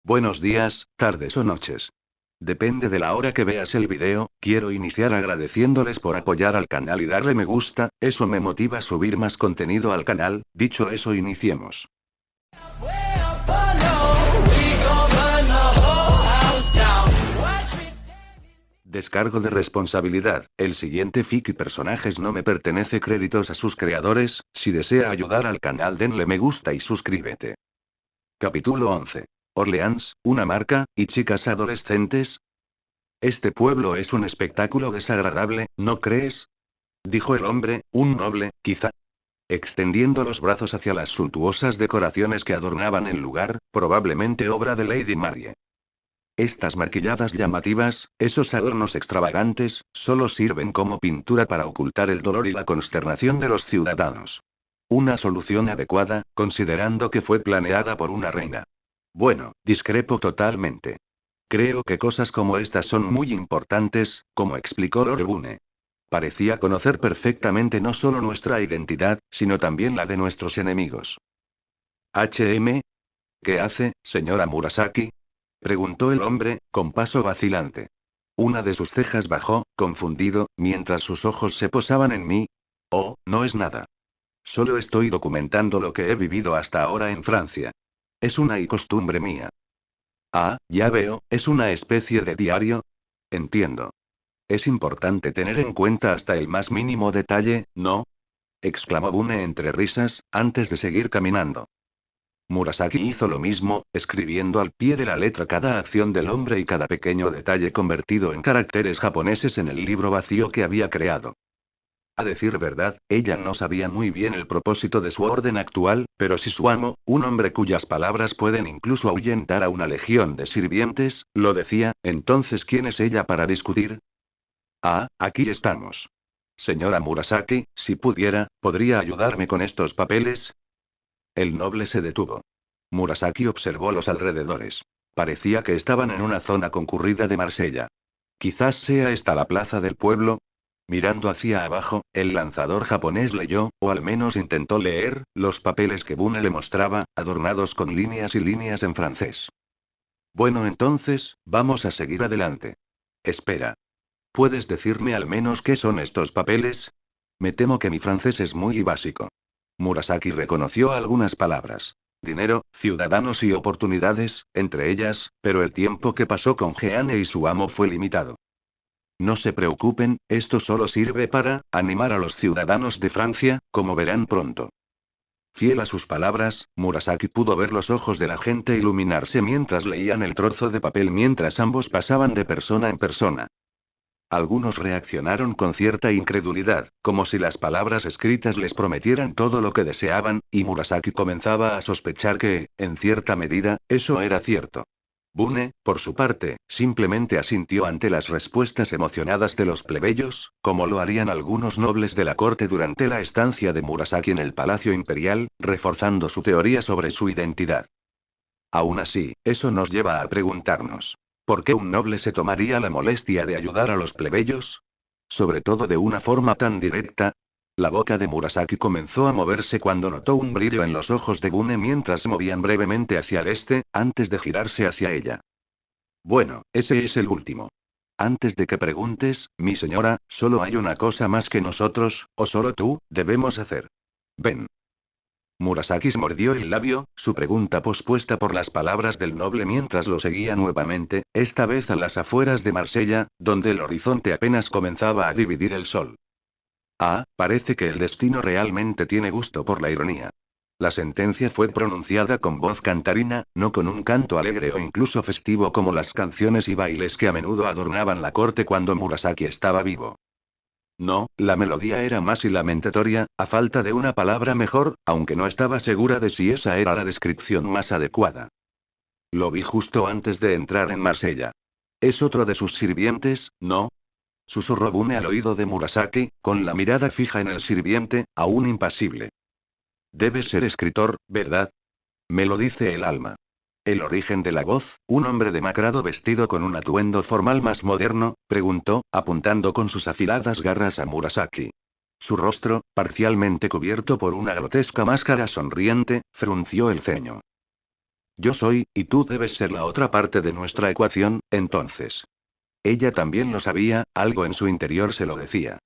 Buenos días, tardes o noches. Depende de la hora que veas el video, quiero iniciar agradeciéndoles por apoyar al canal y darle me gusta, eso me motiva a subir más contenido al canal. Dicho eso, iniciemos. Descargo de responsabilidad. El siguiente fic y personajes no me pertenece, créditos a sus creadores. Si desea ayudar al canal, denle me gusta y suscríbete. Capítulo 11. Orleans, una marca, y chicas adolescentes. Este pueblo es un espectáculo desagradable, ¿no crees? Dijo el hombre, un noble, quizá. Extendiendo los brazos hacia las suntuosas decoraciones que adornaban el lugar, probablemente obra de Lady Marie. Estas maquilladas llamativas, esos adornos extravagantes, solo sirven como pintura para ocultar el dolor y la consternación de los ciudadanos. Una solución adecuada, considerando que fue planeada por una reina. Bueno, discrepo totalmente. Creo que cosas como estas son muy importantes, como explicó Lord Boone. Parecía conocer perfectamente no solo nuestra identidad, sino también la de nuestros enemigos. ¿HM? ¿Qué hace, señora Murasaki? Preguntó el hombre, con paso vacilante. Una de sus cejas bajó, confundido, mientras sus ojos se posaban en mí. Oh, no es nada. Solo estoy documentando lo que he vivido hasta ahora en Francia. Es una costumbre mía. Ah, ya veo, es una especie de diario. Entiendo. Es importante tener en cuenta hasta el más mínimo detalle, ¿no? Exclamó Bune entre risas, antes de seguir caminando. Murasaki hizo lo mismo, escribiendo al pie de la letra cada acción del hombre y cada pequeño detalle convertido en caracteres japoneses en el libro vacío que había creado. A decir verdad, ella no sabía muy bien el propósito de su orden actual, pero si su amo, un hombre cuyas palabras pueden incluso ahuyentar a una legión de sirvientes, lo decía, entonces ¿quién es ella para discutir? Ah, aquí estamos. Señora Murasaki, si pudiera, ¿podría ayudarme con estos papeles? El noble se detuvo. Murasaki observó los alrededores. Parecía que estaban en una zona concurrida de Marsella. Quizás sea esta la plaza del pueblo. Mirando hacia abajo, el lanzador japonés leyó, o al menos intentó leer, los papeles que Bune le mostraba, adornados con líneas y líneas en francés. Bueno, entonces, vamos a seguir adelante. Espera. ¿Puedes decirme al menos qué son estos papeles? Me temo que mi francés es muy básico. Murasaki reconoció algunas palabras. Dinero, ciudadanos y oportunidades, entre ellas, pero el tiempo que pasó con Jeanne y su amo fue limitado. No se preocupen, esto solo sirve para animar a los ciudadanos de Francia, como verán pronto. Fiel a sus palabras, Murasaki pudo ver los ojos de la gente iluminarse mientras leían el trozo de papel mientras ambos pasaban de persona en persona. Algunos reaccionaron con cierta incredulidad, como si las palabras escritas les prometieran todo lo que deseaban, y Murasaki comenzaba a sospechar que, en cierta medida, eso era cierto. Bune, por su parte, simplemente asintió ante las respuestas emocionadas de los plebeyos, como lo harían algunos nobles de la corte durante la estancia de Murasaki en el Palacio Imperial, reforzando su teoría sobre su identidad. Aún así, eso nos lleva a preguntarnos. ¿Por qué un noble se tomaría la molestia de ayudar a los plebeyos? Sobre todo de una forma tan directa. La boca de Murasaki comenzó a moverse cuando notó un brillo en los ojos de Bune mientras se movían brevemente hacia el este, antes de girarse hacia ella. Bueno, ese es el último. Antes de que preguntes, mi señora, solo hay una cosa más que nosotros, o solo tú, debemos hacer. Ven. Murasaki se mordió el labio, su pregunta pospuesta por las palabras del noble mientras lo seguía nuevamente, esta vez a las afueras de Marsella, donde el horizonte apenas comenzaba a dividir el sol. Ah, parece que el destino realmente tiene gusto por la ironía. La sentencia fue pronunciada con voz cantarina, no con un canto alegre o incluso festivo como las canciones y bailes que a menudo adornaban la corte cuando Murasaki estaba vivo. No, la melodía era más y lamentatoria, a falta de una palabra mejor, aunque no estaba segura de si esa era la descripción más adecuada. Lo vi justo antes de entrar en Marsella. Es otro de sus sirvientes, ¿no? Susurró Bune al oído de Murasaki, con la mirada fija en el sirviente, aún impasible. Debe ser escritor, ¿verdad? Me lo dice el alma. ¿El origen de la voz? Un hombre demacrado vestido con un atuendo formal más moderno, preguntó, apuntando con sus afiladas garras a Murasaki. Su rostro, parcialmente cubierto por una grotesca máscara sonriente, frunció el ceño. Yo soy, y tú debes ser la otra parte de nuestra ecuación, entonces. Ella también lo sabía, algo en su interior se lo decía.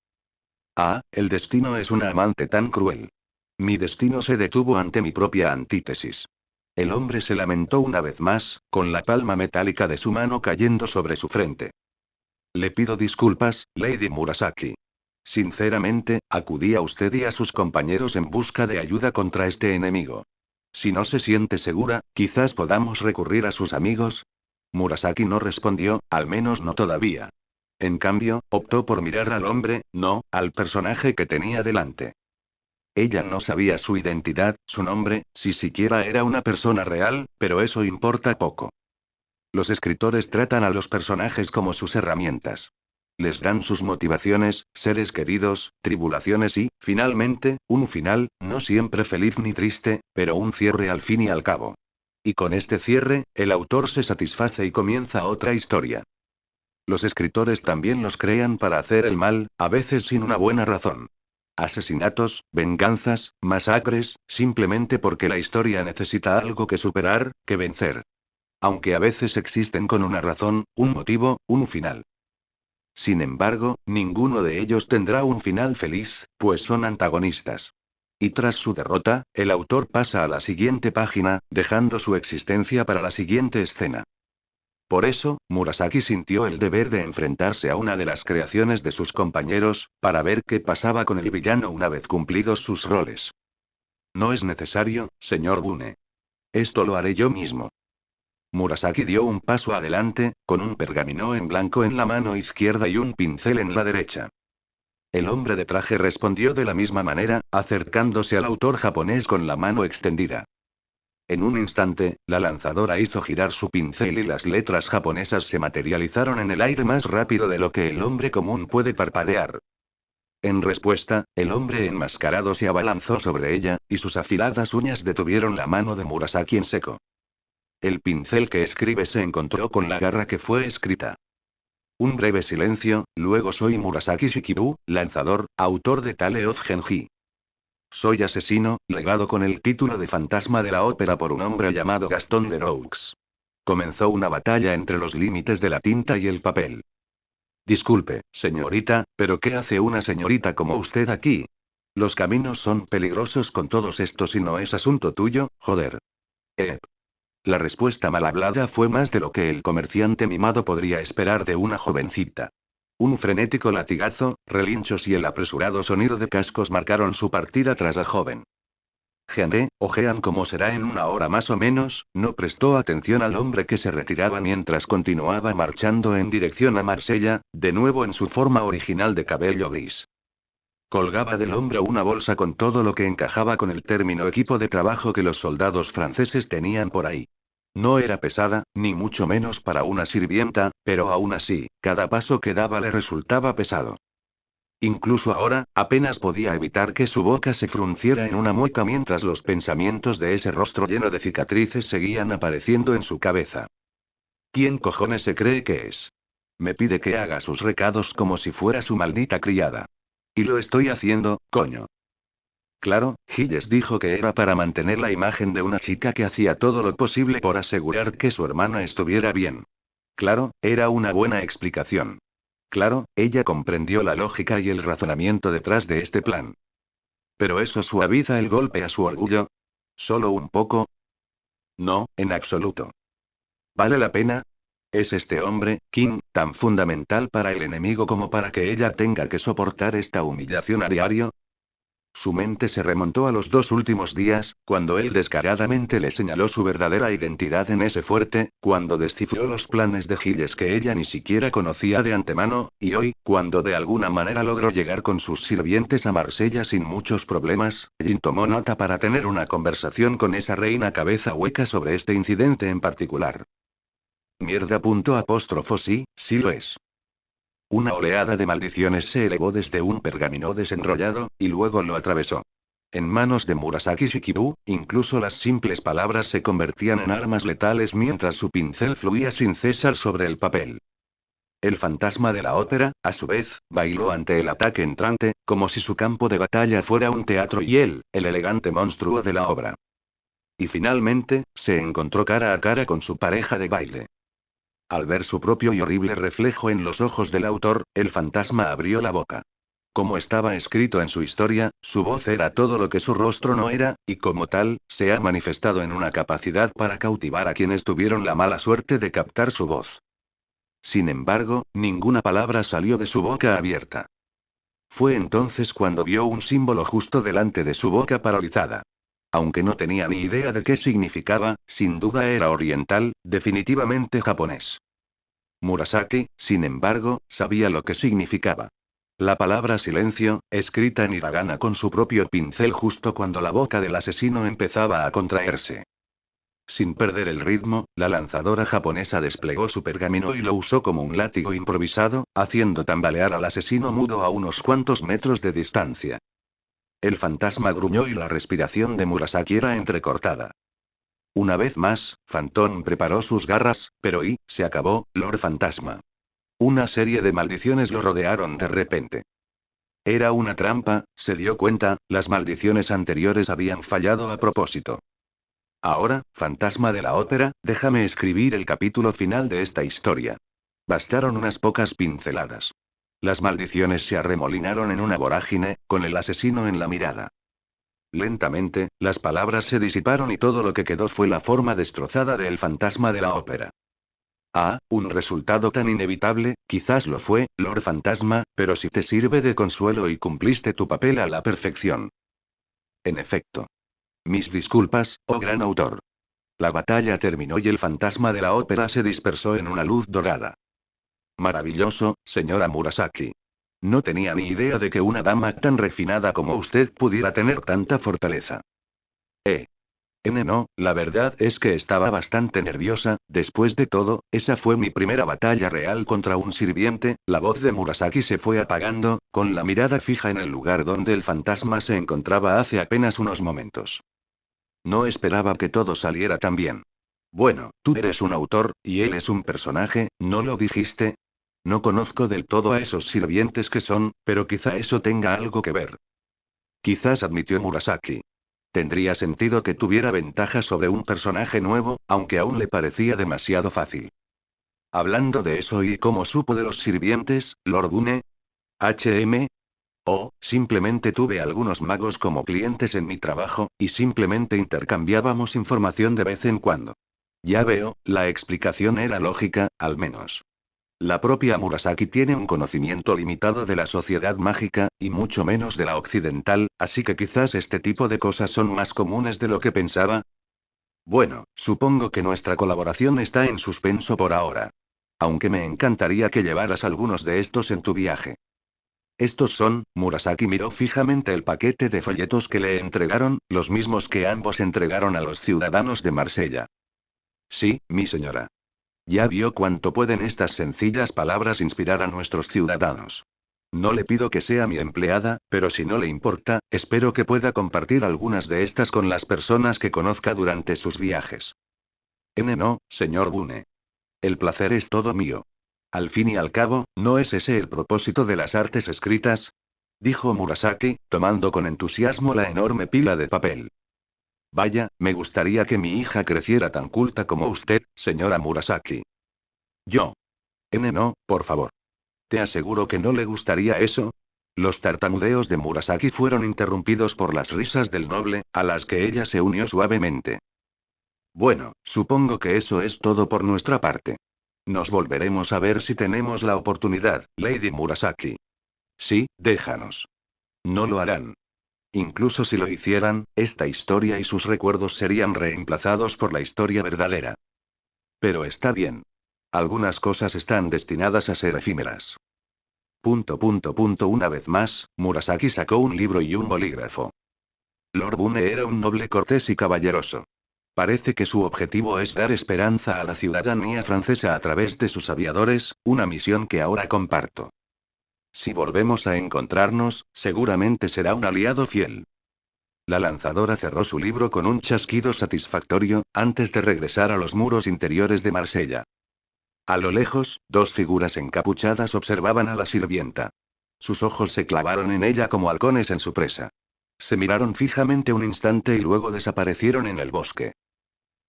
Ah, el destino es una amante tan cruel. Mi destino se detuvo ante mi propia antítesis. El hombre se lamentó una vez más, con la palma metálica de su mano cayendo sobre su frente. Le pido disculpas, Lady Murasaki. Sinceramente, acudí a usted y a sus compañeros en busca de ayuda contra este enemigo. Si no se siente segura, quizás podamos recurrir a sus amigos. Murasaki no respondió, al menos no todavía. En cambio, optó por mirar al hombre, no, al personaje que tenía delante. Ella no sabía su identidad, su nombre, si siquiera era una persona real, pero eso importa poco. Los escritores tratan a los personajes como sus herramientas. Les dan sus motivaciones, seres queridos, tribulaciones y, finalmente, un final, no siempre feliz ni triste, pero un cierre al fin y al cabo. Y con este cierre, el autor se satisface y comienza otra historia. Los escritores también los crean para hacer el mal, a veces sin una buena razón. Asesinatos, venganzas, masacres, simplemente porque la historia necesita algo que superar, que vencer. Aunque a veces existen con una razón, un motivo, un final. Sin embargo, ninguno de ellos tendrá un final feliz, pues son antagonistas. Y tras su derrota, el autor pasa a la siguiente página, dejando su existencia para la siguiente escena. Por eso, Murasaki sintió el deber de enfrentarse a una de las creaciones de sus compañeros, para ver qué pasaba con el villano una vez cumplidos sus roles. No es necesario, señor Bune. Esto lo haré yo mismo. Murasaki dio un paso adelante, con un pergamino en blanco en la mano izquierda y un pincel en la derecha. El hombre de traje respondió de la misma manera, acercándose al autor japonés con la mano extendida. En un instante, la lanzadora hizo girar su pincel y las letras japonesas se materializaron en el aire más rápido de lo que el hombre común puede parpadear. En respuesta, el hombre enmascarado se abalanzó sobre ella, y sus afiladas uñas detuvieron la mano de Murasaki en seco. El pincel que escribe se encontró con la garra que fue escrita. Un breve silencio, luego soy Murasaki Shikibu, lanzador, autor de Tale of Genji. Soy asesino, legado con el título de fantasma de la ópera por un hombre llamado Gaston Leroux. Comenzó una batalla entre los límites de la tinta y el papel. Disculpe, señorita, pero ¿qué hace una señorita como usted aquí? Los caminos son peligrosos con todos estos y no es asunto tuyo, joder. La respuesta mal hablada fue más de lo que el comerciante mimado podría esperar de una jovencita. Un frenético latigazo, relinchos y el apresurado sonido de cascos marcaron su partida tras la joven. Jeanne, o Jean como será en una hora más o menos, no prestó atención al hombre que se retiraba mientras continuaba marchando en dirección a Marsella, de nuevo en su forma original de cabello gris. Colgaba del hombro una bolsa con todo lo que encajaba con el término equipo de trabajo que los soldados franceses tenían por ahí. No era pesada, ni mucho menos para una sirvienta, pero aún así, cada paso que daba le resultaba pesado. Incluso ahora, apenas podía evitar que su boca se frunciera en una mueca mientras los pensamientos de ese rostro lleno de cicatrices seguían apareciendo en su cabeza. ¿Quién cojones se cree que es? Me pide que haga sus recados como si fuera su maldita criada. Y lo estoy haciendo, coño. Claro, Gilles dijo que era para mantener la imagen de una chica que hacía todo lo posible por asegurar que su hermano estuviera bien. Claro, era una buena explicación. Claro, ella comprendió la lógica y el razonamiento detrás de este plan. ¿Pero eso suaviza el golpe a su orgullo? ¿Solo un poco? No, en absoluto. ¿Vale la pena? ¿Es este hombre, Kim, tan fundamental para el enemigo como para que ella tenga que soportar esta humillación a diario? Su mente se remontó a los 2 últimos días, cuando él descaradamente le señaló su verdadera identidad en ese fuerte, cuando descifró los planes de Giles que ella ni siquiera conocía de antemano, y hoy, cuando de alguna manera logró llegar con sus sirvientes a Marsella sin muchos problemas, Jin tomó nota para tener una conversación con esa reina cabeza hueca sobre este incidente en particular. Mierda. Apóstrofo sí, sí lo es. Una oleada de maldiciones se elevó desde un pergamino desenrollado, y luego lo atravesó. En manos de Murasaki Shikibu, incluso las simples palabras se convertían en armas letales mientras su pincel fluía sin cesar sobre el papel. El fantasma de la ópera, a su vez, bailó ante el ataque entrante, como si su campo de batalla fuera un teatro y él, el elegante monstruo de la obra. Y finalmente, se encontró cara a cara con su pareja de baile. Al ver su propio y horrible reflejo en los ojos del autor, el fantasma abrió la boca. Como estaba escrito en su historia, su voz era todo lo que su rostro no era, y como tal, se ha manifestado en una capacidad para cautivar a quienes tuvieron la mala suerte de captar su voz. Sin embargo, ninguna palabra salió de su boca abierta. Fue entonces cuando vio un símbolo justo delante de su boca paralizada. Aunque no tenía ni idea de qué significaba, sin duda era oriental, definitivamente japonés. Murasaki, sin embargo, sabía lo que significaba. La palabra silencio, escrita en hiragana con su propio pincel justo cuando la boca del asesino empezaba a contraerse. Sin perder el ritmo, la lanzadora japonesa desplegó su pergamino y lo usó como un látigo improvisado, haciendo tambalear al asesino mudo a unos cuantos metros de distancia. El fantasma gruñó y la respiración de Murasaki era entrecortada. Una vez más, Phantom preparó sus garras, pero se acabó, Lord Fantasma. Una serie de maldiciones lo rodearon de repente. Era una trampa, se dio cuenta, las maldiciones anteriores habían fallado a propósito. Ahora, fantasma de la ópera, déjame escribir el capítulo final de esta historia. Bastaron unas pocas pinceladas. Las maldiciones se arremolinaron en una vorágine, con el asesino en la mirada. Lentamente, las palabras se disiparon y todo lo que quedó fue la forma destrozada del fantasma de la ópera. Ah, un resultado tan inevitable, quizás lo fue, Lord Fantasma, pero si te sirve de consuelo y cumpliste tu papel a la perfección. En efecto. Mis disculpas, oh gran autor. La batalla terminó y el fantasma de la ópera se dispersó en una luz dorada. Maravilloso, señora Murasaki. No tenía ni idea de que una dama tan refinada como usted pudiera tener tanta fortaleza. No, la verdad es que estaba bastante nerviosa, después de todo, esa fue mi primera batalla real contra un sirviente. La voz de Murasaki se fue apagando, con la mirada fija en el lugar donde el fantasma se encontraba hace apenas unos momentos. No esperaba que todo saliera tan bien. Bueno, tú eres un autor, y él es un personaje, ¿no lo dijiste? No conozco del todo a esos sirvientes que son, pero quizá eso tenga algo que ver. Quizás, admitió Murasaki. Tendría sentido que tuviera ventaja sobre un personaje nuevo, aunque aún le parecía demasiado fácil. Hablando de eso y cómo supo de los sirvientes, Lord Bune. Simplemente tuve algunos magos como clientes en mi trabajo, y simplemente intercambiábamos información de vez en cuando. Ya veo, la explicación era lógica, al menos. La propia Murasaki tiene un conocimiento limitado de la sociedad mágica, y mucho menos de la occidental, así que quizás este tipo de cosas son más comunes de lo que pensaba. Bueno, supongo que nuestra colaboración está en suspenso por ahora. Aunque me encantaría que llevaras algunos de estos en tu viaje. Estos son, Murasaki miró fijamente el paquete de folletos que le entregaron, los mismos que ambos entregaron a los ciudadanos de Marsella. Sí, mi señora. Ya vio cuánto pueden estas sencillas palabras inspirar a nuestros ciudadanos. No le pido que sea mi empleada, pero si no le importa, espero que pueda compartir algunas de estas con las personas que conozca durante sus viajes. No, señor Bune. El placer es todo mío. Al fin y al cabo, ¿no es ese el propósito de las artes escritas? Dijo Murasaki, tomando con entusiasmo la enorme pila de papel. Vaya, me gustaría que mi hija creciera tan culta como usted, señora Murasaki. Yo. No, por favor. ¿Te aseguro que no le gustaría eso? Los tartamudeos de Murasaki fueron interrumpidos por las risas del noble, a las que ella se unió suavemente. Bueno, supongo que eso es todo por nuestra parte. Nos volveremos a ver si tenemos la oportunidad, Lady Murasaki. Sí, déjanos. No lo harán. Incluso si lo hicieran, esta historia y sus recuerdos serían reemplazados por la historia verdadera. Pero está bien. Algunas cosas están destinadas a ser efímeras. Una vez más, Murasaki sacó un libro y un bolígrafo. Lord Bune era un noble cortés y caballeroso. Parece que su objetivo es dar esperanza a la ciudadanía francesa a través de sus aviadores, una misión que ahora comparto. Si volvemos a encontrarnos, seguramente será un aliado fiel. La lanzadora cerró su libro con un chasquido satisfactorio, antes de regresar a los muros interiores de Marsella. A lo lejos, dos figuras encapuchadas observaban a la sirvienta. Sus ojos se clavaron en ella como halcones en su presa. Se miraron fijamente un instante y luego desaparecieron en el bosque.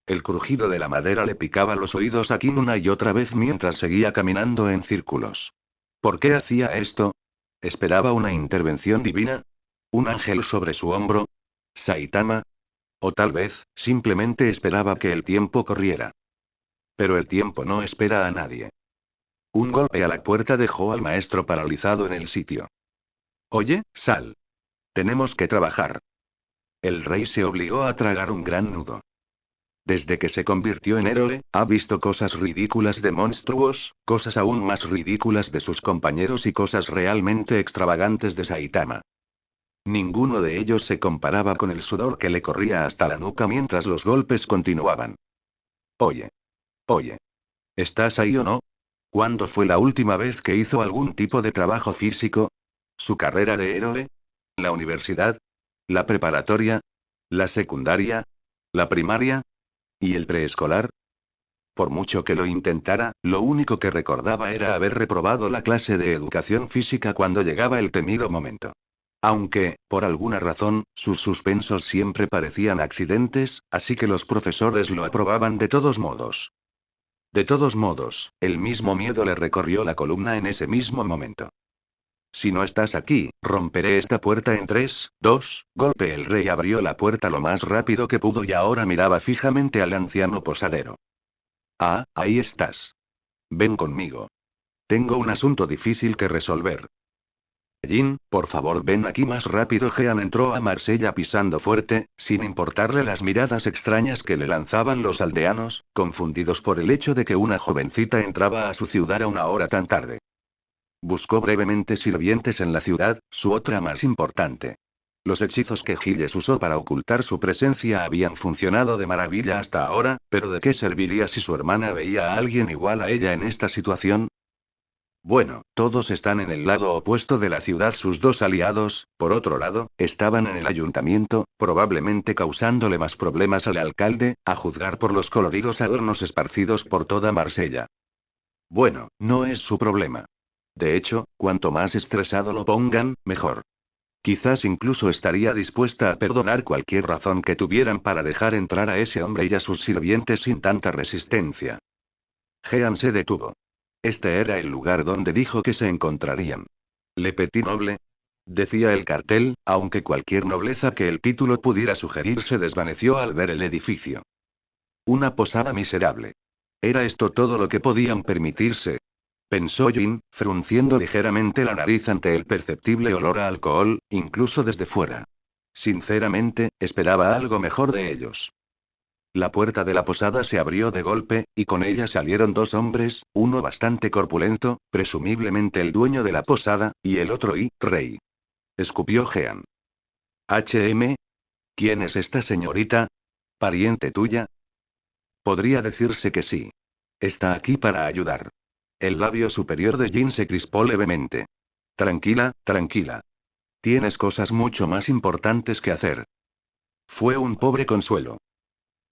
El crujido de la madera le picaba los oídos a Kim una y otra vez mientras seguía caminando en círculos. ¿Por qué hacía esto? ¿Esperaba una intervención divina? ¿Un ángel sobre su hombro? ¿Saitama? O tal vez, simplemente esperaba que el tiempo corriera. Pero el tiempo no espera a nadie. Un golpe a la puerta dejó al maestro paralizado en el sitio. Oye, Sal. Tenemos que trabajar. El rey se obligó a tragar un gran nudo. Desde que se convirtió en héroe, ha visto cosas ridículas de monstruos, cosas aún más ridículas de sus compañeros y cosas realmente extravagantes de Saitama. Ninguno de ellos se comparaba con el sudor que le corría hasta la nuca mientras los golpes continuaban. Oye. Oye. ¿Estás ahí o no? ¿Cuándo fue la última vez que hizo algún tipo de trabajo físico? ¿Su carrera de héroe? ¿La universidad? ¿La preparatoria? ¿La secundaria? ¿La primaria? ¿Y el preescolar? Por mucho que lo intentara, lo único que recordaba era haber reprobado la clase de educación física cuando llegaba el temido momento. Aunque, por alguna razón, sus suspensos siempre parecían accidentes, así que los profesores lo aprobaban de todos modos. De todos modos, el mismo miedo le recorrió la columna en ese mismo momento. Si no estás aquí, romperé esta puerta en 3, 2, golpe. El rey abrió la puerta lo más rápido que pudo y ahora miraba fijamente al anciano posadero. Ah, ahí estás. Ven conmigo. Tengo un asunto difícil que resolver. Jin, por favor ven aquí más rápido. Jean entró a Marsella pisando fuerte, sin importarle las miradas extrañas que le lanzaban los aldeanos, confundidos por el hecho de que una jovencita entraba a su ciudad a una hora tan tarde. Buscó brevemente sirvientes en la ciudad, su otra más importante. Los hechizos que Gilles usó para ocultar su presencia habían funcionado de maravilla hasta ahora, pero ¿de qué serviría si su hermana veía a alguien igual a ella en esta situación? Bueno, todos están en el lado opuesto de la ciudad. Sus dos aliados, por otro lado, estaban en el ayuntamiento, probablemente causándole más problemas al alcalde, a juzgar por los coloridos adornos esparcidos por toda Marsella. Bueno, no es su problema. De hecho, cuanto más estresado lo pongan, mejor. Quizás incluso estaría dispuesta a perdonar cualquier razón que tuvieran para dejar entrar a ese hombre y a sus sirvientes sin tanta resistencia. Jean se detuvo. Este era el lugar donde dijo que se encontrarían. Le Petit Noble. Decía el cartel, aunque cualquier nobleza que el título pudiera sugerir se desvaneció al ver el edificio. Una posada miserable. ¿Era esto todo lo que podían permitirse? Pensó Jin, frunciendo ligeramente la nariz ante el perceptible olor a alcohol, incluso desde fuera. Sinceramente, esperaba algo mejor de ellos. La puerta de la posada se abrió de golpe, y con ella salieron dos hombres, uno bastante corpulento, presumiblemente el dueño de la posada, y el otro rey. Escupió Jean. ¿HM? ¿Quién es esta señorita? ¿Pariente tuya? Podría decirse que sí. Está aquí para ayudar. El labio superior de Jin se crispó levemente. Tranquila, tranquila. Tienes cosas mucho más importantes que hacer. Fue un pobre consuelo.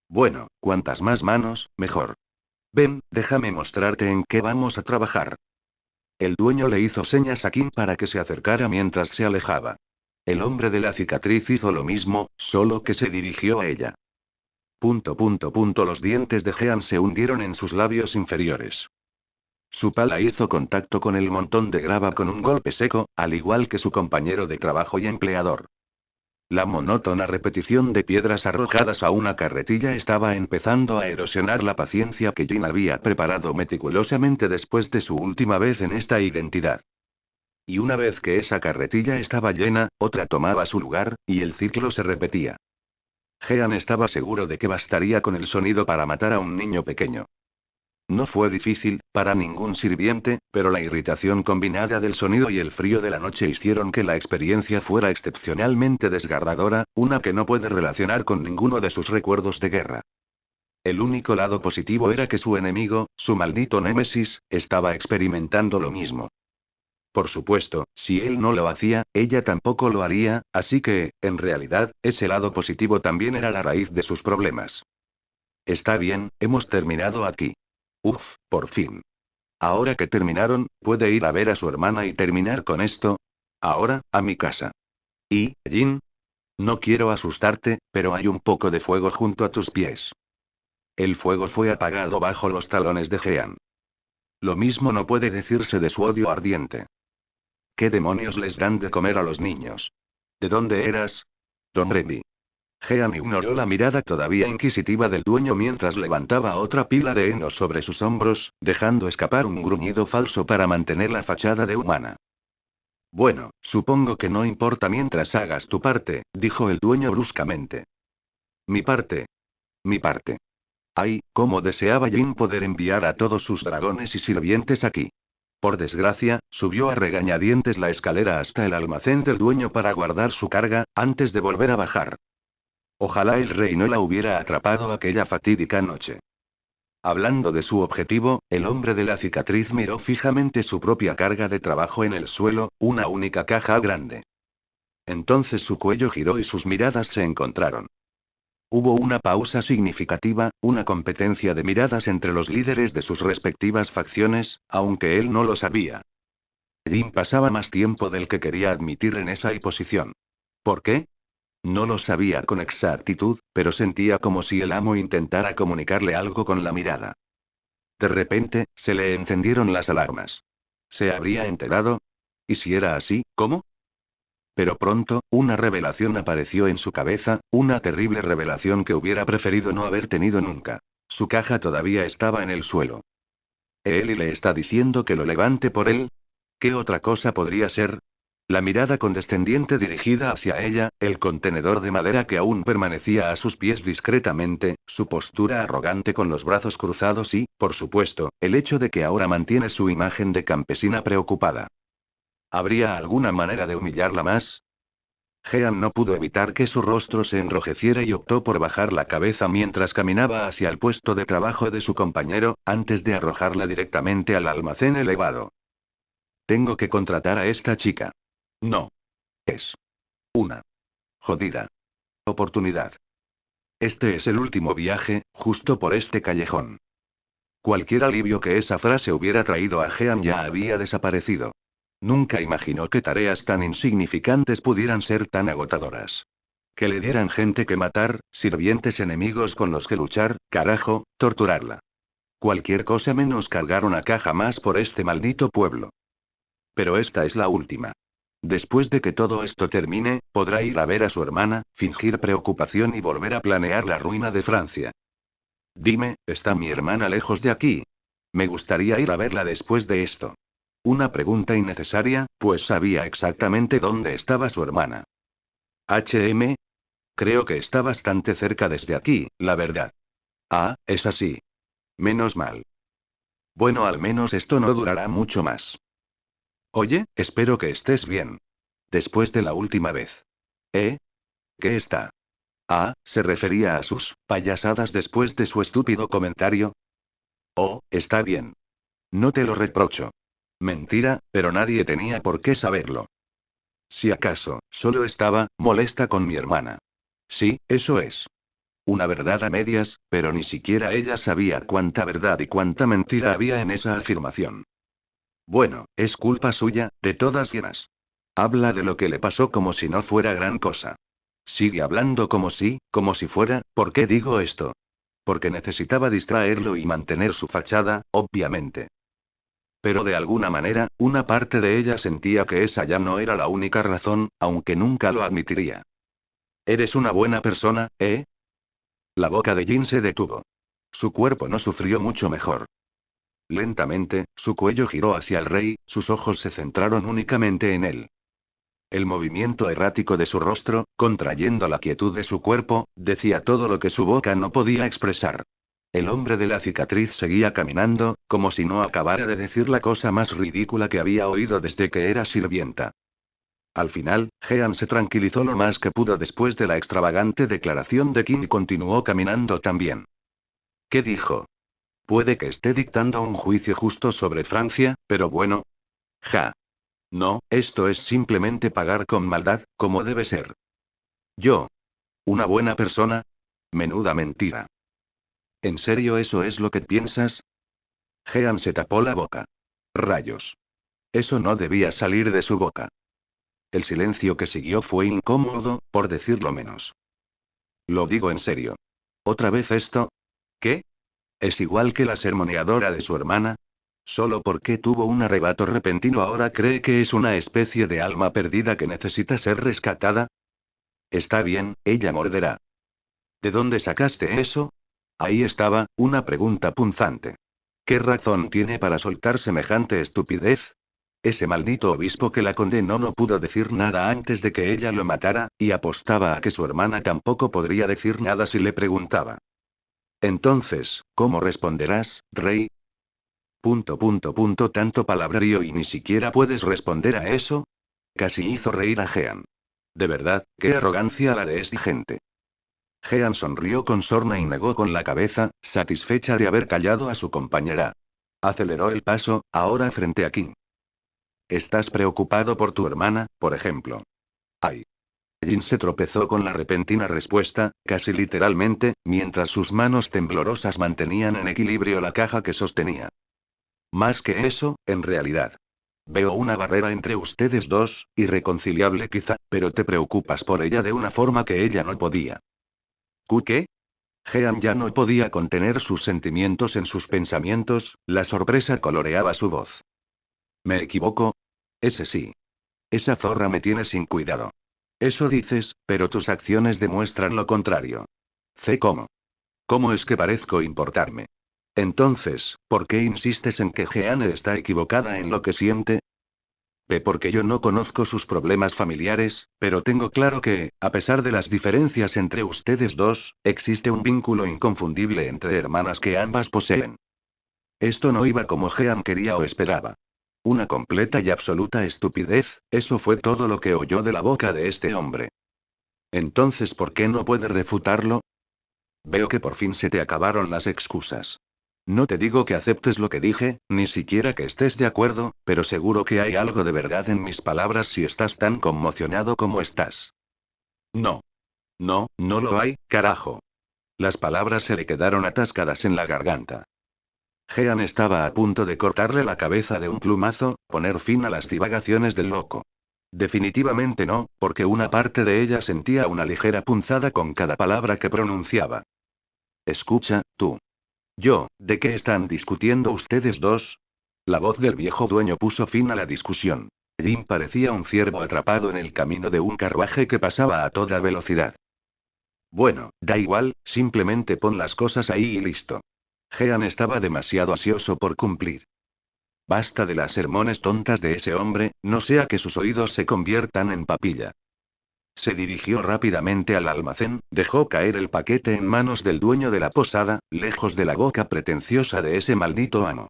Bueno, cuantas más manos, mejor. Ven, déjame mostrarte en qué vamos a trabajar. El dueño le hizo señas a Kim para que se acercara mientras se alejaba. El hombre de la cicatriz hizo lo mismo, solo que se dirigió a ella. Los dientes de Jean se hundieron en sus labios inferiores. Su pala hizo contacto con el montón de grava con un golpe seco, al igual que su compañero de trabajo y empleador. La monótona repetición de piedras arrojadas a una carretilla estaba empezando a erosionar la paciencia que Jin había preparado meticulosamente después de su última vez en esta identidad. Y una vez que esa carretilla estaba llena, otra tomaba su lugar, y el ciclo se repetía. Jean estaba seguro de que bastaría con el sonido para matar a un niño pequeño. No fue difícil, para ningún sirviente, pero la irritación combinada del sonido y el frío de la noche hicieron que la experiencia fuera excepcionalmente desgarradora, una que no puede relacionar con ninguno de sus recuerdos de guerra. El único lado positivo era que su enemigo, su maldito némesis, estaba experimentando lo mismo. Por supuesto, si él no lo hacía, ella tampoco lo haría, así que, en realidad, ese lado positivo también era la raíz de sus problemas. Está bien, hemos terminado aquí. Uf, por fin. Ahora que terminaron, ¿puede ir a ver a su hermana y terminar con esto? Ahora, a mi casa. ¿Y, Jin? No quiero asustarte, pero hay un poco de fuego junto a tus pies. El fuego fue apagado bajo los talones de Jean. Lo mismo no puede decirse de su odio ardiente. ¿Qué demonios les dan de comer a los niños? ¿De dónde eras? Don Remy. Jean ignoró la mirada todavía inquisitiva del dueño mientras levantaba otra pila de heno sobre sus hombros, dejando escapar un gruñido falso para mantener la fachada de humana. Bueno, supongo que no importa mientras hagas tu parte, dijo el dueño bruscamente. Mi parte. Mi parte. Ay, cómo deseaba Jin poder enviar a todos sus dragones y sirvientes aquí. Por desgracia, subió a regañadientes la escalera hasta el almacén del dueño para guardar su carga, antes de volver a bajar. Ojalá el rey no la hubiera atrapado aquella fatídica noche. Hablando de su objetivo, el hombre de la cicatriz miró fijamente su propia carga de trabajo en el suelo, una única caja grande. Entonces su cuello giró y sus miradas se encontraron. Hubo una pausa significativa, una competencia de miradas entre los líderes de sus respectivas facciones, aunque él no lo sabía. Jin pasaba más tiempo del que quería admitir en esa posición. ¿Por qué? No lo sabía con exactitud, pero sentía como si el amo intentara comunicarle algo con la mirada. De repente, se le encendieron las alarmas. ¿Se habría enterado? ¿Y si era así, cómo? Pero pronto, una revelación apareció en su cabeza, una terrible revelación que hubiera preferido no haber tenido nunca. Su caja todavía estaba en el suelo. ¿Él y le está diciendo que lo levante por él? ¿Qué otra cosa podría ser? La mirada condescendiente dirigida hacia ella, el contenedor de madera que aún permanecía a sus pies discretamente, su postura arrogante con los brazos cruzados y, por supuesto, el hecho de que ahora mantiene su imagen de campesina preocupada. ¿Habría alguna manera de humillarla más? Jean no pudo evitar que su rostro se enrojeciera y optó por bajar la cabeza mientras caminaba hacia el puesto de trabajo de su compañero, antes de arrojarla directamente al almacén elevado. Tengo que contratar a esta chica. No. Es una jodida oportunidad. Este es el último viaje, justo por este callejón. Cualquier alivio que esa frase hubiera traído a Jean ya había desaparecido. Nunca imaginó que tareas tan insignificantes pudieran ser tan agotadoras. Que le dieran gente que matar, sirvientes enemigos con los que luchar, carajo, torturarla. Cualquier cosa menos cargar una caja más por este maldito pueblo. Pero esta es la última. Después de que todo esto termine, podrá ir a ver a su hermana, fingir preocupación y volver a planear la ruina de Francia. Dime, ¿está mi hermana lejos de aquí? Me gustaría ir a verla después de esto. Una pregunta innecesaria, pues sabía exactamente dónde estaba su hermana. Creo que está bastante cerca desde aquí, la verdad. Ah, es así. Menos mal. Bueno, al menos esto no durará mucho más. Oye, espero que estés bien. Después de la última vez. ¿Eh? ¿Qué está? Ah, se refería a sus payasadas después de su estúpido comentario. Oh, está bien. No te lo reprocho. Mentira, pero nadie tenía por qué saberlo. Si acaso, solo estaba molesta con mi hermana. Sí, eso es. Una verdad a medias, pero ni siquiera ella sabía cuánta verdad y cuánta mentira había en esa afirmación. Bueno, es culpa suya, de todas llenas. Habla de lo que le pasó como si no fuera gran cosa. Sigue hablando como si fuera, ¿por qué digo esto? Porque necesitaba distraerlo y mantener su fachada, obviamente. Pero de alguna manera, una parte de ella sentía que esa ya no era la única razón, aunque nunca lo admitiría. ¿Eres una buena persona, eh? La boca de Jin se detuvo. Su cuerpo no sufrió mucho mejor. Lentamente, su cuello giró hacia el rey, sus ojos se centraron únicamente en él. El movimiento errático de su rostro, contrayendo la quietud de su cuerpo, decía todo lo que su boca no podía expresar. El hombre de la cicatriz seguía caminando, como si no acabara de decir la cosa más ridícula que había oído desde que era sirvienta. Al final, Jean se tranquilizó lo más que pudo después de la extravagante declaración de Kim y continuó caminando también. ¿Qué dijo? Puede que esté dictando un juicio justo sobre Francia, pero bueno. Ja. No, esto es simplemente pagar con maldad, como debe ser. Yo. ¿Una buena persona? Menuda mentira. ¿En serio eso es lo que piensas? Jean se tapó la boca. Rayos. Eso no debía salir de su boca. El silencio que siguió fue incómodo, por decirlo menos. Lo digo en serio. ¿Otra vez esto? ¿Qué? ¿Es igual que la sermoneadora de su hermana? ¿Solo porque tuvo un arrebato repentino ahora cree que es una especie de alma perdida que necesita ser rescatada? Está bien, ella morderá. ¿De dónde sacaste eso? Ahí estaba, una pregunta punzante. ¿Qué razón tiene para soltar semejante estupidez? Ese maldito obispo que la condenó no pudo decir nada antes de que ella lo matara, y apostaba a que su hermana tampoco podría decir nada si le preguntaba. Entonces, ¿cómo responderás, rey? Tanto palabrerío y ni siquiera puedes responder a eso. Casi hizo reír a Jean. De verdad, qué arrogancia la de esta gente. Jean sonrió con sorna y negó con la cabeza, satisfecha de haber callado a su compañera. Aceleró el paso, ahora frente a Kim. ¿Estás preocupado por tu hermana, por ejemplo? Ay. Jin se tropezó con la repentina respuesta, casi literalmente, mientras sus manos temblorosas mantenían en equilibrio la caja que sostenía. Más que eso, en realidad. Veo una barrera entre ustedes dos, irreconciliable quizá, pero te preocupas por ella de una forma que ella no podía. ¿Qué? Jean ya no podía contener sus sentimientos en sus pensamientos, la sorpresa coloreaba su voz. ¿Me equivoco? Ese sí. Esa zorra me tiene sin cuidado. Eso dices, pero tus acciones demuestran lo contrario. Sé cómo. ¿Cómo es que parezco importarme? Entonces, ¿por qué insistes en que Jeanne está equivocada en lo que siente? Ve porque yo no conozco sus problemas familiares, pero tengo claro que, a pesar de las diferencias entre ustedes dos, existe un vínculo inconfundible entre hermanas que ambas poseen. Esto no iba como Jean quería o esperaba. Una completa y absoluta estupidez, eso fue todo lo que oyó de la boca de este hombre. Entonces, ¿por qué no puede refutarlo? Veo que por fin se te acabaron las excusas. No te digo que aceptes lo que dije, ni siquiera que estés de acuerdo, pero seguro que hay algo de verdad en mis palabras si estás tan conmocionado como estás. No. No, no lo hay, carajo. Las palabras se le quedaron atascadas en la garganta. Jean estaba a punto de cortarle la cabeza de un plumazo, poner fin a las divagaciones del loco. Definitivamente no, porque una parte de ella sentía una ligera punzada con cada palabra que pronunciaba. Escucha, tú. ¿De qué están discutiendo ustedes dos? La voz del viejo dueño puso fin a la discusión. Jim parecía un ciervo atrapado en el camino de un carruaje que pasaba a toda velocidad. Bueno, da igual, simplemente pon las cosas ahí y listo. Jean estaba demasiado ansioso por cumplir. Basta de las sermones tontas de ese hombre, no sea que sus oídos se conviertan en papilla. Se dirigió rápidamente al almacén, dejó caer el paquete en manos del dueño de la posada, lejos de la boca pretenciosa de ese maldito amo.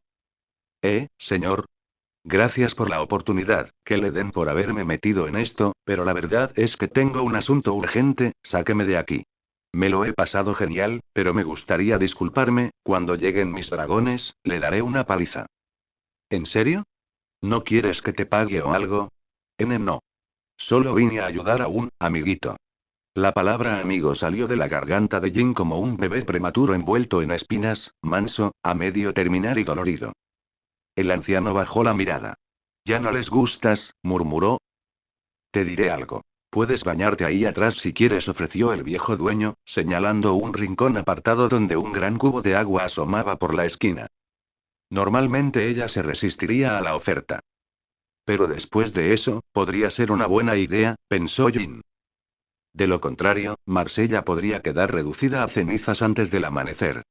Señor. Gracias por la oportunidad, que le den por haberme metido en esto, pero la verdad es que tengo un asunto urgente, sáqueme de aquí. Me lo he pasado genial, pero me gustaría disculparme, cuando lleguen mis dragones, le daré una paliza. ¿En serio? ¿No quieres que te pague o algo? No. Solo vine a ayudar a un amiguito. La palabra amigo salió de la garganta de Jin como un bebé prematuro envuelto en espinas, manso, a medio terminar y dolorido. El anciano bajó la mirada. Ya no les gustas, murmuró. Te diré algo. Puedes bañarte ahí atrás si quieres, ofreció el viejo dueño, señalando un rincón apartado donde un gran cubo de agua asomaba por la esquina. Normalmente ella se resistiría a la oferta. Pero después de eso, podría ser una buena idea, pensó Jin. De lo contrario, Marsella podría quedar reducida a cenizas antes del amanecer.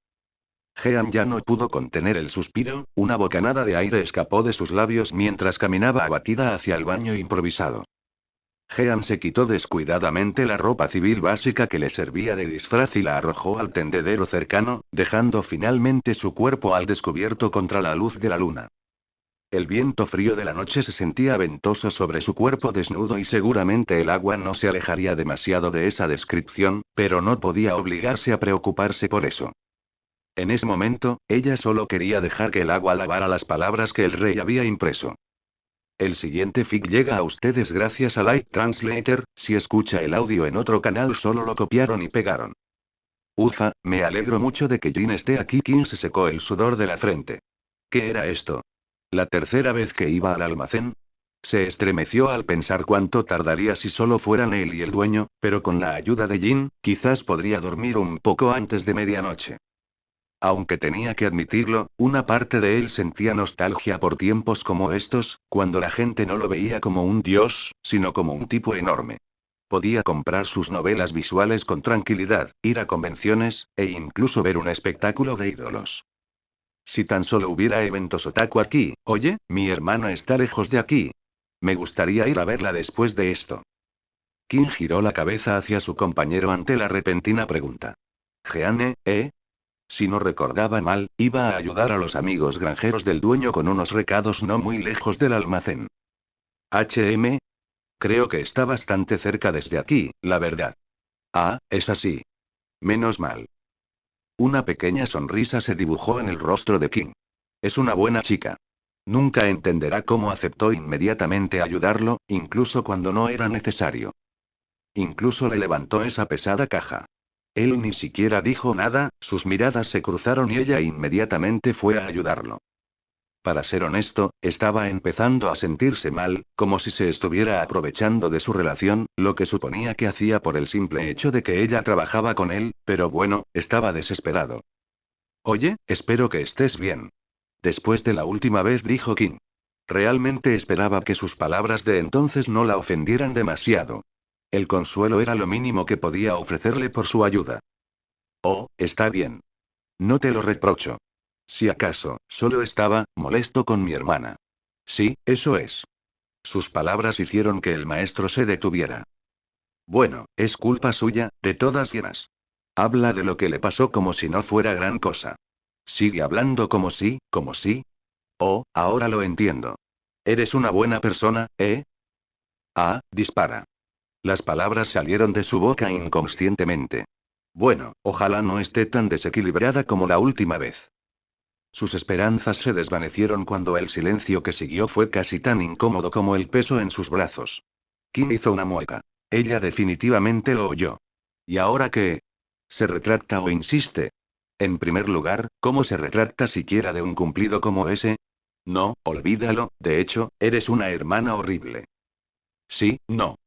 Jean ya no pudo contener el suspiro, una bocanada de aire escapó de sus labios mientras caminaba abatida hacia el baño improvisado. Jean se quitó descuidadamente la ropa civil básica que le servía de disfraz y la arrojó al tendedero cercano, dejando finalmente su cuerpo al descubierto contra la luz de la luna. El viento frío de la noche se sentía ventoso sobre su cuerpo desnudo y seguramente el agua no se alejaría demasiado de esa descripción, pero no podía obligarse a preocuparse por eso. En ese momento, ella solo quería dejar que el agua lavara las palabras que el rey había impreso. El siguiente fic llega a ustedes gracias a Light Translator, si escucha el audio en otro canal solo lo copiaron y pegaron. Ufa, me alegro mucho de que Jin esté aquí. Kim se secó el sudor de la frente. ¿Qué era esto? ¿La tercera vez que iba al almacén? Se estremeció al pensar cuánto tardaría si solo fueran él y el dueño, pero con la ayuda de Jin, quizás podría dormir un poco antes de medianoche. Aunque tenía que admitirlo, una parte de él sentía nostalgia por tiempos como estos, cuando la gente no lo veía como un dios, sino como un tipo enorme. Podía comprar sus novelas visuales con tranquilidad, ir a convenciones, e incluso ver un espectáculo de ídolos. Si tan solo hubiera eventos otaku aquí, oye, mi hermana está lejos de aquí. Me gustaría ir a verla después de esto. Kim giró la cabeza hacia su compañero ante la repentina pregunta. Jeanne, ¿eh? Si no recordaba mal, iba a ayudar a los amigos granjeros del dueño con unos recados no muy lejos del almacén. HM. Creo que está bastante cerca desde aquí, la verdad. Ah, es así. Menos mal. Una pequeña sonrisa se dibujó en el rostro de Kim. Es una buena chica. Nunca entenderá cómo aceptó inmediatamente ayudarlo, incluso cuando no era necesario. Incluso le levantó esa pesada caja. Él ni siquiera dijo nada, sus miradas se cruzaron y ella inmediatamente fue a ayudarlo. Para ser honesto, estaba empezando a sentirse mal, como si se estuviera aprovechando de su relación, lo que suponía que hacía por el simple hecho de que ella trabajaba con él, pero bueno, estaba desesperado. Oye, espero que estés bien. Después de la última vez dijo Kim. Realmente esperaba que sus palabras de entonces no la ofendieran demasiado. El consuelo era lo mínimo que podía ofrecerle por su ayuda. Oh, está bien. No te lo reprocho. Si acaso, solo estaba molesto con mi hermana. Sí, eso es. Sus palabras hicieron que el maestro se detuviera. Bueno, es culpa suya, de todas llenas. Habla de lo que le pasó como si no fuera gran cosa. Sigue hablando como si, como si. Oh, ahora lo entiendo. Eres una buena persona, ¿eh? Ah, dispara. Las palabras salieron de su boca inconscientemente. Bueno, ojalá no esté tan desequilibrada como la última vez. Sus esperanzas se desvanecieron cuando el silencio que siguió fue casi tan incómodo como el peso en sus brazos. Kim hizo una mueca. Ella definitivamente lo oyó. ¿Y ahora qué? ¿Se retracta o insiste? En primer lugar, ¿cómo se retracta siquiera de un cumplido como ese? No, olvídalo, de hecho, eres una hermana horrible. Sí, no.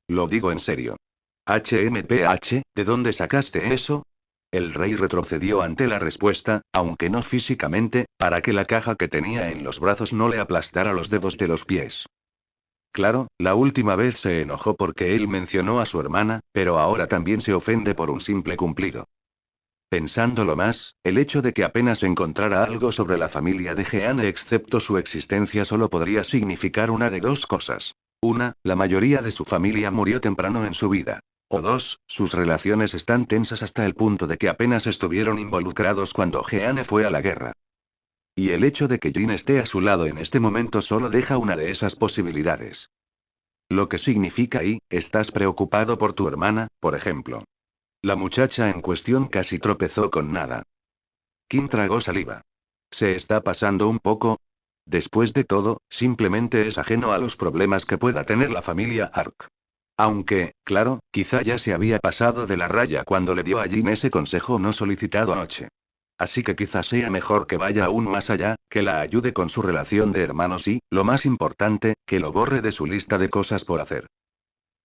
Lo digo en serio. HMPH, ¿de dónde sacaste eso? El rey retrocedió ante la respuesta, aunque no físicamente, para que la caja que tenía en los brazos no le aplastara los dedos de los pies. Claro, la última vez se enojó porque él mencionó a su hermana, pero ahora también se ofende por un simple cumplido. Pensándolo más, el hecho de que apenas encontrara algo sobre la familia de Jeanne excepto su existencia solo podría significar una de dos cosas. Una, la mayoría de su familia murió temprano en su vida. O dos, sus relaciones están tensas hasta el punto de que apenas estuvieron involucrados cuando Jeanne fue a la guerra. Y el hecho de que Jin esté a su lado en este momento solo deja una de esas posibilidades. Lo que significa estás preocupado por tu hermana, por ejemplo. La muchacha en cuestión casi tropezó con nada. Kim tragó saliva. ¿Se está pasando un poco? Después de todo, simplemente es ajeno a los problemas que pueda tener la familia Ark. Aunque, claro, quizá ya se había pasado de la raya cuando le dio a Jin ese consejo no solicitado anoche. Así que quizá sea mejor que vaya aún más allá, que la ayude con su relación de hermanos y, lo más importante, que lo borre de su lista de cosas por hacer.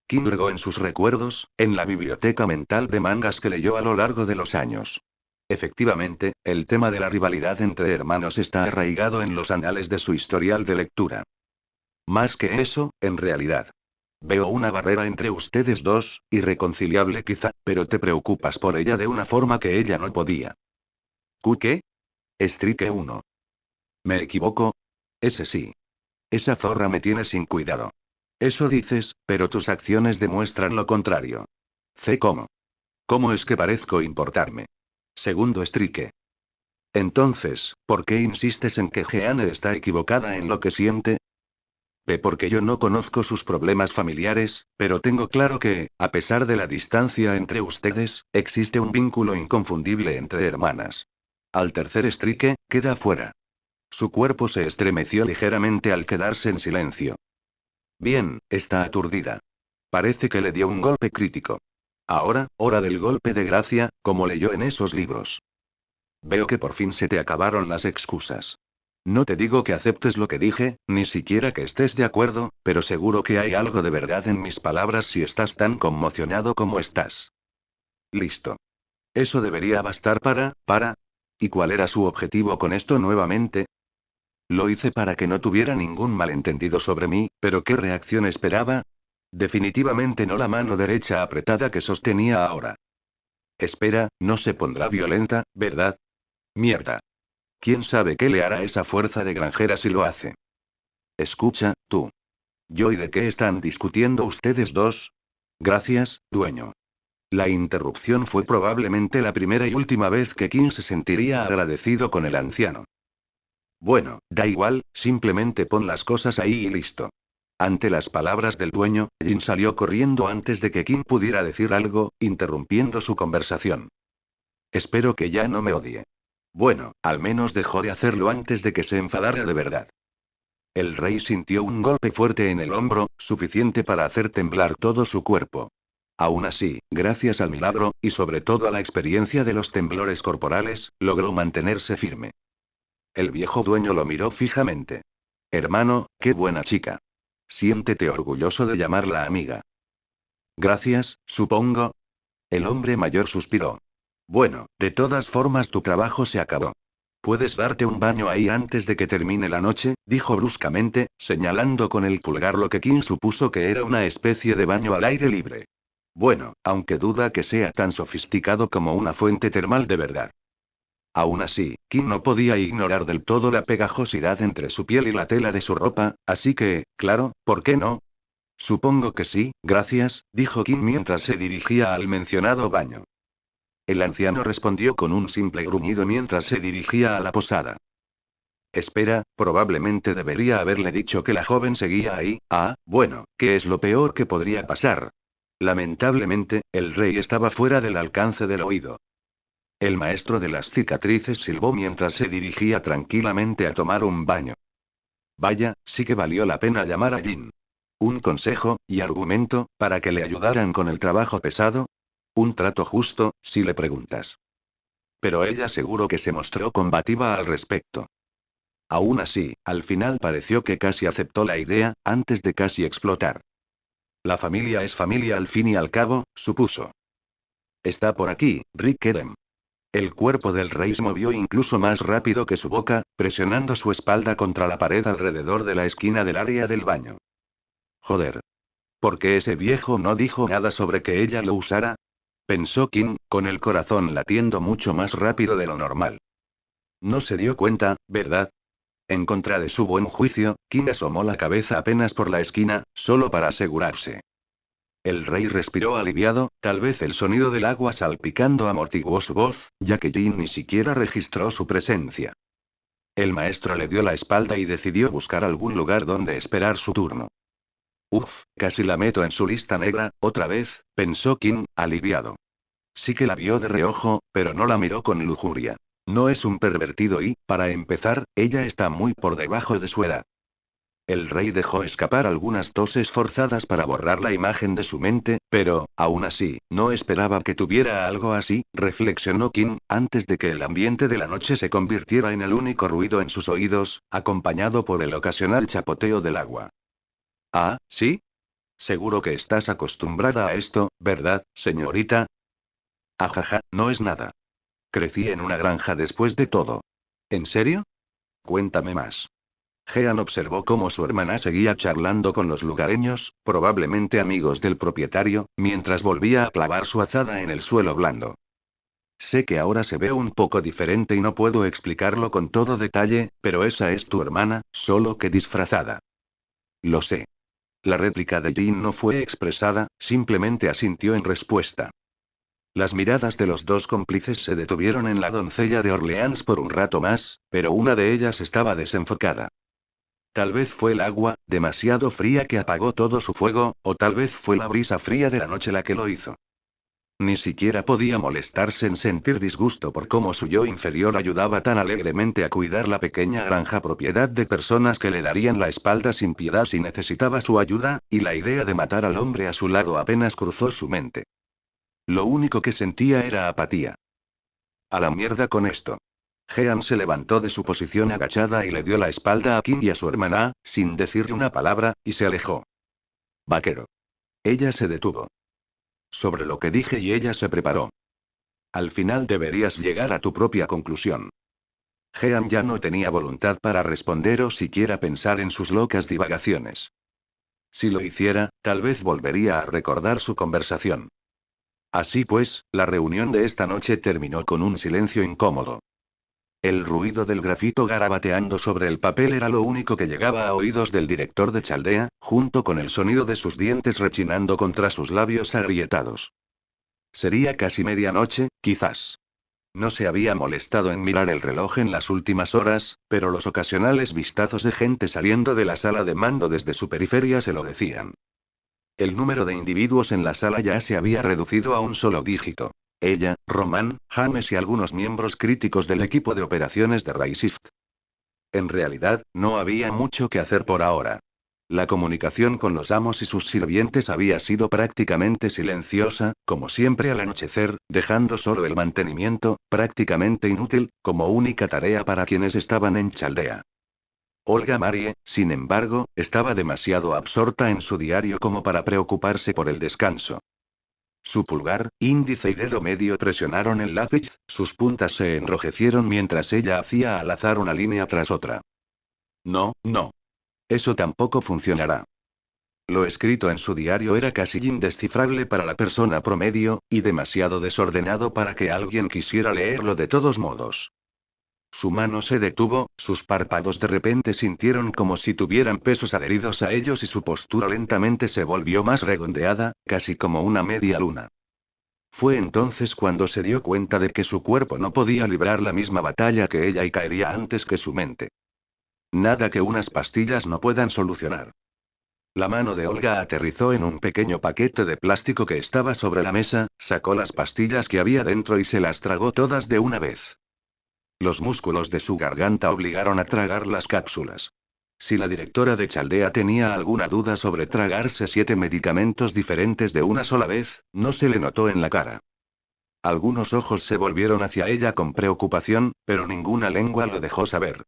Kim hurgó en sus recuerdos, en la biblioteca mental de mangas que leyó a lo largo de los años. Efectivamente, el tema de la rivalidad entre hermanos está arraigado en los anales de su historial de lectura. Más que eso, en realidad. Veo una barrera entre ustedes dos, irreconciliable quizá, pero te preocupas por ella de una forma que ella no podía. ¿Q qué? Strike 1. ¿Me equivoco? Ese sí. Esa zorra me tiene sin cuidado. Eso dices, pero tus acciones demuestran lo contrario. C. ¿Cómo? ¿Cómo es que parezco importarme? Segundo Strike. Entonces, ¿por qué insistes en que Jeanne está equivocada en lo que siente? P. Porque yo no conozco sus problemas familiares, pero tengo claro que, a pesar de la distancia entre ustedes, existe un vínculo inconfundible entre hermanas. Al tercer Strike, queda fuera. Su cuerpo se estremeció ligeramente al quedarse en silencio. Bien, está aturdida. Parece que le dio un golpe crítico. Ahora, hora del golpe de gracia, como leyó en esos libros. Veo que por fin se te acabaron las excusas. No te digo que aceptes lo que dije, ni siquiera que estés de acuerdo, pero seguro que hay algo de verdad en mis palabras si estás tan conmocionado como estás. Listo. Eso debería bastar para. ¿Y cuál era su objetivo con esto nuevamente? Lo hice para que no tuviera ningún malentendido sobre mí, pero ¿qué reacción esperaba? Definitivamente no la mano derecha apretada que sostenía ahora. Espera, no se pondrá violenta, ¿verdad? Mierda. ¿Quién sabe qué le hará esa fuerza de granjera si lo hace? Escucha, tú. ¿Yo y de qué están discutiendo ustedes dos? Gracias, dueño. La interrupción fue probablemente la primera y última vez que King se sentiría agradecido con el anciano. Bueno, da igual, simplemente pon las cosas ahí y listo. Ante las palabras del dueño, Jin salió corriendo antes de que King pudiera decir algo, interrumpiendo su conversación. Espero que ya no me odie. Bueno, al menos dejó de hacerlo antes de que se enfadara de verdad. El rey sintió un golpe fuerte en el hombro, suficiente para hacer temblar todo su cuerpo. Aún así, gracias al milagro, y sobre todo a la experiencia de los temblores corporales, logró mantenerse firme. El viejo dueño lo miró fijamente. Hermano, qué buena chica. Siéntete orgulloso de llamarla amiga. Gracias, supongo. El hombre mayor suspiró. Bueno, de todas formas tu trabajo se acabó. Puedes darte un baño ahí antes de que termine la noche, dijo bruscamente, señalando con el pulgar lo que King supuso que era una especie de baño al aire libre. Bueno, aunque duda que sea tan sofisticado como una fuente termal de verdad. Aún así, Kim no podía ignorar del todo la pegajosidad entre su piel y la tela de su ropa, así que, claro, ¿por qué no? Supongo que sí, gracias, dijo Kim mientras se dirigía al mencionado baño. El anciano respondió con un simple gruñido mientras se dirigía a la posada. Espera, probablemente debería haberle dicho que la joven seguía ahí. Ah, bueno, ¿qué es lo peor que podría pasar? Lamentablemente, el rey estaba fuera del alcance del oído. El maestro de las cicatrices silbó mientras se dirigía tranquilamente a tomar un baño. Vaya, sí que valió la pena llamar a Jin. Un consejo, y argumento, para que le ayudaran con el trabajo pesado. Un trato justo, si le preguntas. Pero ella seguro que se mostró combativa al respecto. Aún así, al final pareció que casi aceptó la idea, antes de casi explotar. La familia es familia al fin y al cabo, supuso. Está por aquí, Rick Edem. El cuerpo del rey se movió incluso más rápido que su boca, presionando su espalda contra la pared alrededor de la esquina del área del baño. Joder. ¿Por qué ese viejo no dijo nada sobre que ella lo usara? Pensó Kim, con el corazón latiendo mucho más rápido de lo normal. No se dio cuenta, ¿verdad? En contra de su buen juicio, Kim asomó la cabeza apenas por la esquina, solo para asegurarse. El rey respiró aliviado, tal vez el sonido del agua salpicando amortiguó su voz, ya que Jin ni siquiera registró su presencia. El maestro le dio la espalda y decidió buscar algún lugar donde esperar su turno. Uf, casi la meto en su lista negra, otra vez, pensó Kim, aliviado. Sí que la vio de reojo, pero no la miró con lujuria. No es un pervertido y, para empezar, ella está muy por debajo de su edad. El rey dejó escapar algunas toses forzadas para borrar la imagen de su mente, pero, aún así, no esperaba que tuviera algo así, reflexionó Kim, antes de que el ambiente de la noche se convirtiera en el único ruido en sus oídos, acompañado por el ocasional chapoteo del agua. Ah, ¿sí? Seguro que estás acostumbrada a esto, ¿verdad, señorita? Ajaja, no es nada. Crecí en una granja después de todo. ¿En serio? Cuéntame más. Jean observó cómo su hermana seguía charlando con los lugareños, probablemente amigos del propietario, mientras volvía a clavar su azada en el suelo blando. Sé que ahora se ve un poco diferente y no puedo explicarlo con todo detalle, pero esa es tu hermana, solo que disfrazada. Lo sé. La réplica de Jean no fue expresada, simplemente asintió en respuesta. Las miradas de los dos cómplices se detuvieron en la doncella de Orleans por un rato más, pero una de ellas estaba desenfocada. Tal vez fue el agua, demasiado fría que apagó todo su fuego, o tal vez fue la brisa fría de la noche la que lo hizo. Ni siquiera podía molestarse en sentir disgusto por cómo su yo inferior ayudaba tan alegremente a cuidar la pequeña granja propiedad de personas que le darían la espalda sin piedad si necesitaba su ayuda, y la idea de matar al hombre a su lado apenas cruzó su mente. Lo único que sentía era apatía. A la mierda con esto. Jean se levantó de su posición agachada y le dio la espalda a Kim y a su hermana, sin decirle una palabra, y se alejó. Vaquero. Ella se detuvo. Sobre lo que dije y ella se preparó. Al final deberías llegar a tu propia conclusión. Jean ya no tenía voluntad para responder o siquiera pensar en sus locas divagaciones. Si lo hiciera, tal vez volvería a recordar su conversación. Así pues, la reunión de esta noche terminó con un silencio incómodo. El ruido del grafito garabateando sobre el papel era lo único que llegaba a oídos del director de Chaldea, junto con el sonido de sus dientes rechinando contra sus labios agrietados. Sería casi medianoche, quizás. No se había molestado en mirar el reloj en las últimas horas, pero los ocasionales vistazos de gente saliendo de la sala de mando desde su periferia se lo decían. El número de individuos en la sala ya se había reducido a un solo dígito. Ella, Román, James y algunos miembros críticos del equipo de operaciones de Rayshift. En realidad, no había mucho que hacer por ahora. La comunicación con los amos y sus sirvientes había sido prácticamente silenciosa, como siempre al anochecer, dejando solo el mantenimiento, prácticamente inútil, como única tarea para quienes estaban en Chaldea. Olga Marie, sin embargo, estaba demasiado absorta en su diario como para preocuparse por el descanso. Su pulgar, índice y dedo medio presionaron el lápiz, sus puntas se enrojecieron mientras ella hacía al azar una línea tras otra. No, no. Eso tampoco funcionará. Lo escrito en su diario era casi indescifrable para la persona promedio, y demasiado desordenado para que alguien quisiera leerlo de todos modos. Su mano se detuvo, sus párpados de repente sintieron como si tuvieran pesos adheridos a ellos y su postura lentamente se volvió más redondeada, casi como una media luna. Fue entonces cuando se dio cuenta de que su cuerpo no podía librar la misma batalla que ella y caería antes que su mente. Nada que unas pastillas no puedan solucionar. La mano de Olga aterrizó en un pequeño paquete de plástico que estaba sobre la mesa, sacó las pastillas que había dentro y se las tragó todas de una vez. Los músculos de su garganta obligaron a tragar las cápsulas. Si la directora de Chaldea tenía alguna duda sobre tragarse 7 medicamentos diferentes de una sola vez, no se le notó en la cara. Algunos ojos se volvieron hacia ella con preocupación, pero ninguna lengua lo dejó saber.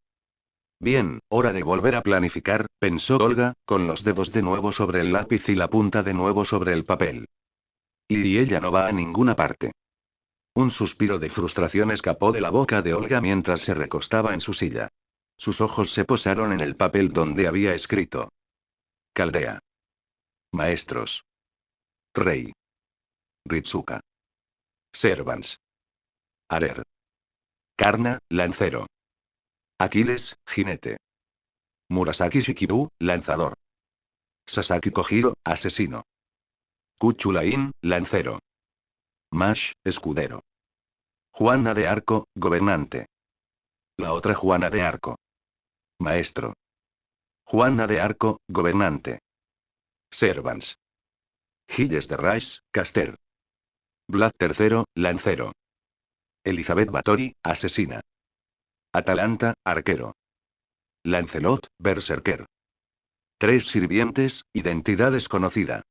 Bien, hora de volver a planificar, pensó Olga, con los dedos de nuevo sobre el lápiz y la punta de nuevo sobre el papel. Y ella no va a ninguna parte. Un suspiro de frustración escapó de la boca de Olga mientras se recostaba en su silla. Sus ojos se posaron en el papel donde había escrito. Caldea. Maestros. Rey. Ritsuka. Servants. Arer. Karna, lancero. Aquiles, jinete. Murasaki Shikibu, lanzador. Sasaki Kojiro, asesino. Kuchulain, lancero. Mash, escudero. Juana de Arco, gobernante. La otra Juana de Arco. Maestro. Juana de Arco, gobernante. Servants. Gilles de Rais, caster. Vlad III, lancero. Elizabeth Báthory, asesina. Atalanta, arquero. Lancelot, berserker. 3 sirvientes, identidad desconocida.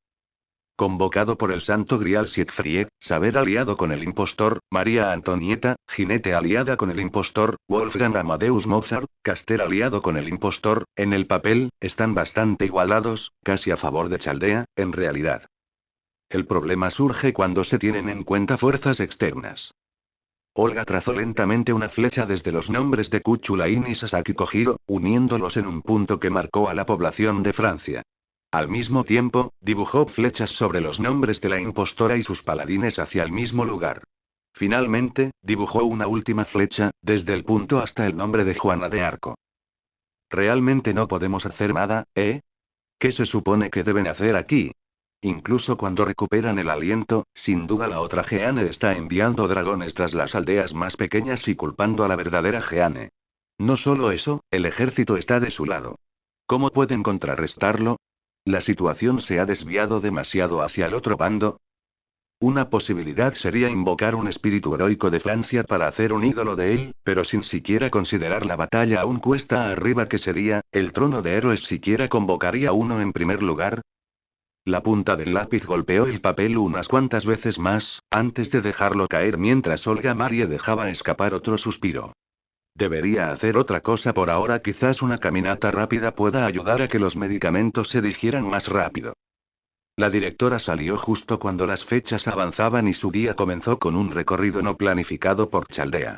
Convocado por el Santo Grial Siegfried, saber aliado con el impostor, María Antonieta, jinete aliada con el impostor, Wolfgang Amadeus Mozart, caster aliado con el impostor, en el papel, están bastante igualados, casi a favor de Chaldea, en realidad. El problema surge cuando se tienen en cuenta fuerzas externas. Olga trazó lentamente una flecha desde los nombres de Kuchulain y Sasaki Kojiro, uniéndolos en un punto que marcó a la población de Francia. Al mismo tiempo, dibujó flechas sobre los nombres de la impostora y sus paladines hacia el mismo lugar. Finalmente, dibujó una última flecha, desde el punto hasta el nombre de Juana de Arco. Realmente no podemos hacer nada, ¿eh? ¿Qué se supone que deben hacer aquí? Incluso cuando recuperan el aliento, sin duda la otra Jeanne está enviando dragones tras las aldeas más pequeñas y culpando a la verdadera Jeanne. No solo eso, el ejército está de su lado. ¿Cómo pueden contrarrestarlo? ¿La situación se ha desviado demasiado hacia el otro bando? Una posibilidad sería invocar un espíritu heroico de Francia para hacer un ídolo de él, pero sin siquiera considerar la batalla aún cuesta arriba que sería, el trono de héroes siquiera convocaría uno en primer lugar. La punta del lápiz golpeó el papel unas cuantas veces más, antes de dejarlo caer mientras Olga Marie dejaba escapar otro suspiro. Debería hacer otra cosa por ahora, quizás una caminata rápida pueda ayudar a que los medicamentos se digieran más rápido. La directora salió justo cuando las fechas avanzaban y su día comenzó con un recorrido no planificado por Chaldea.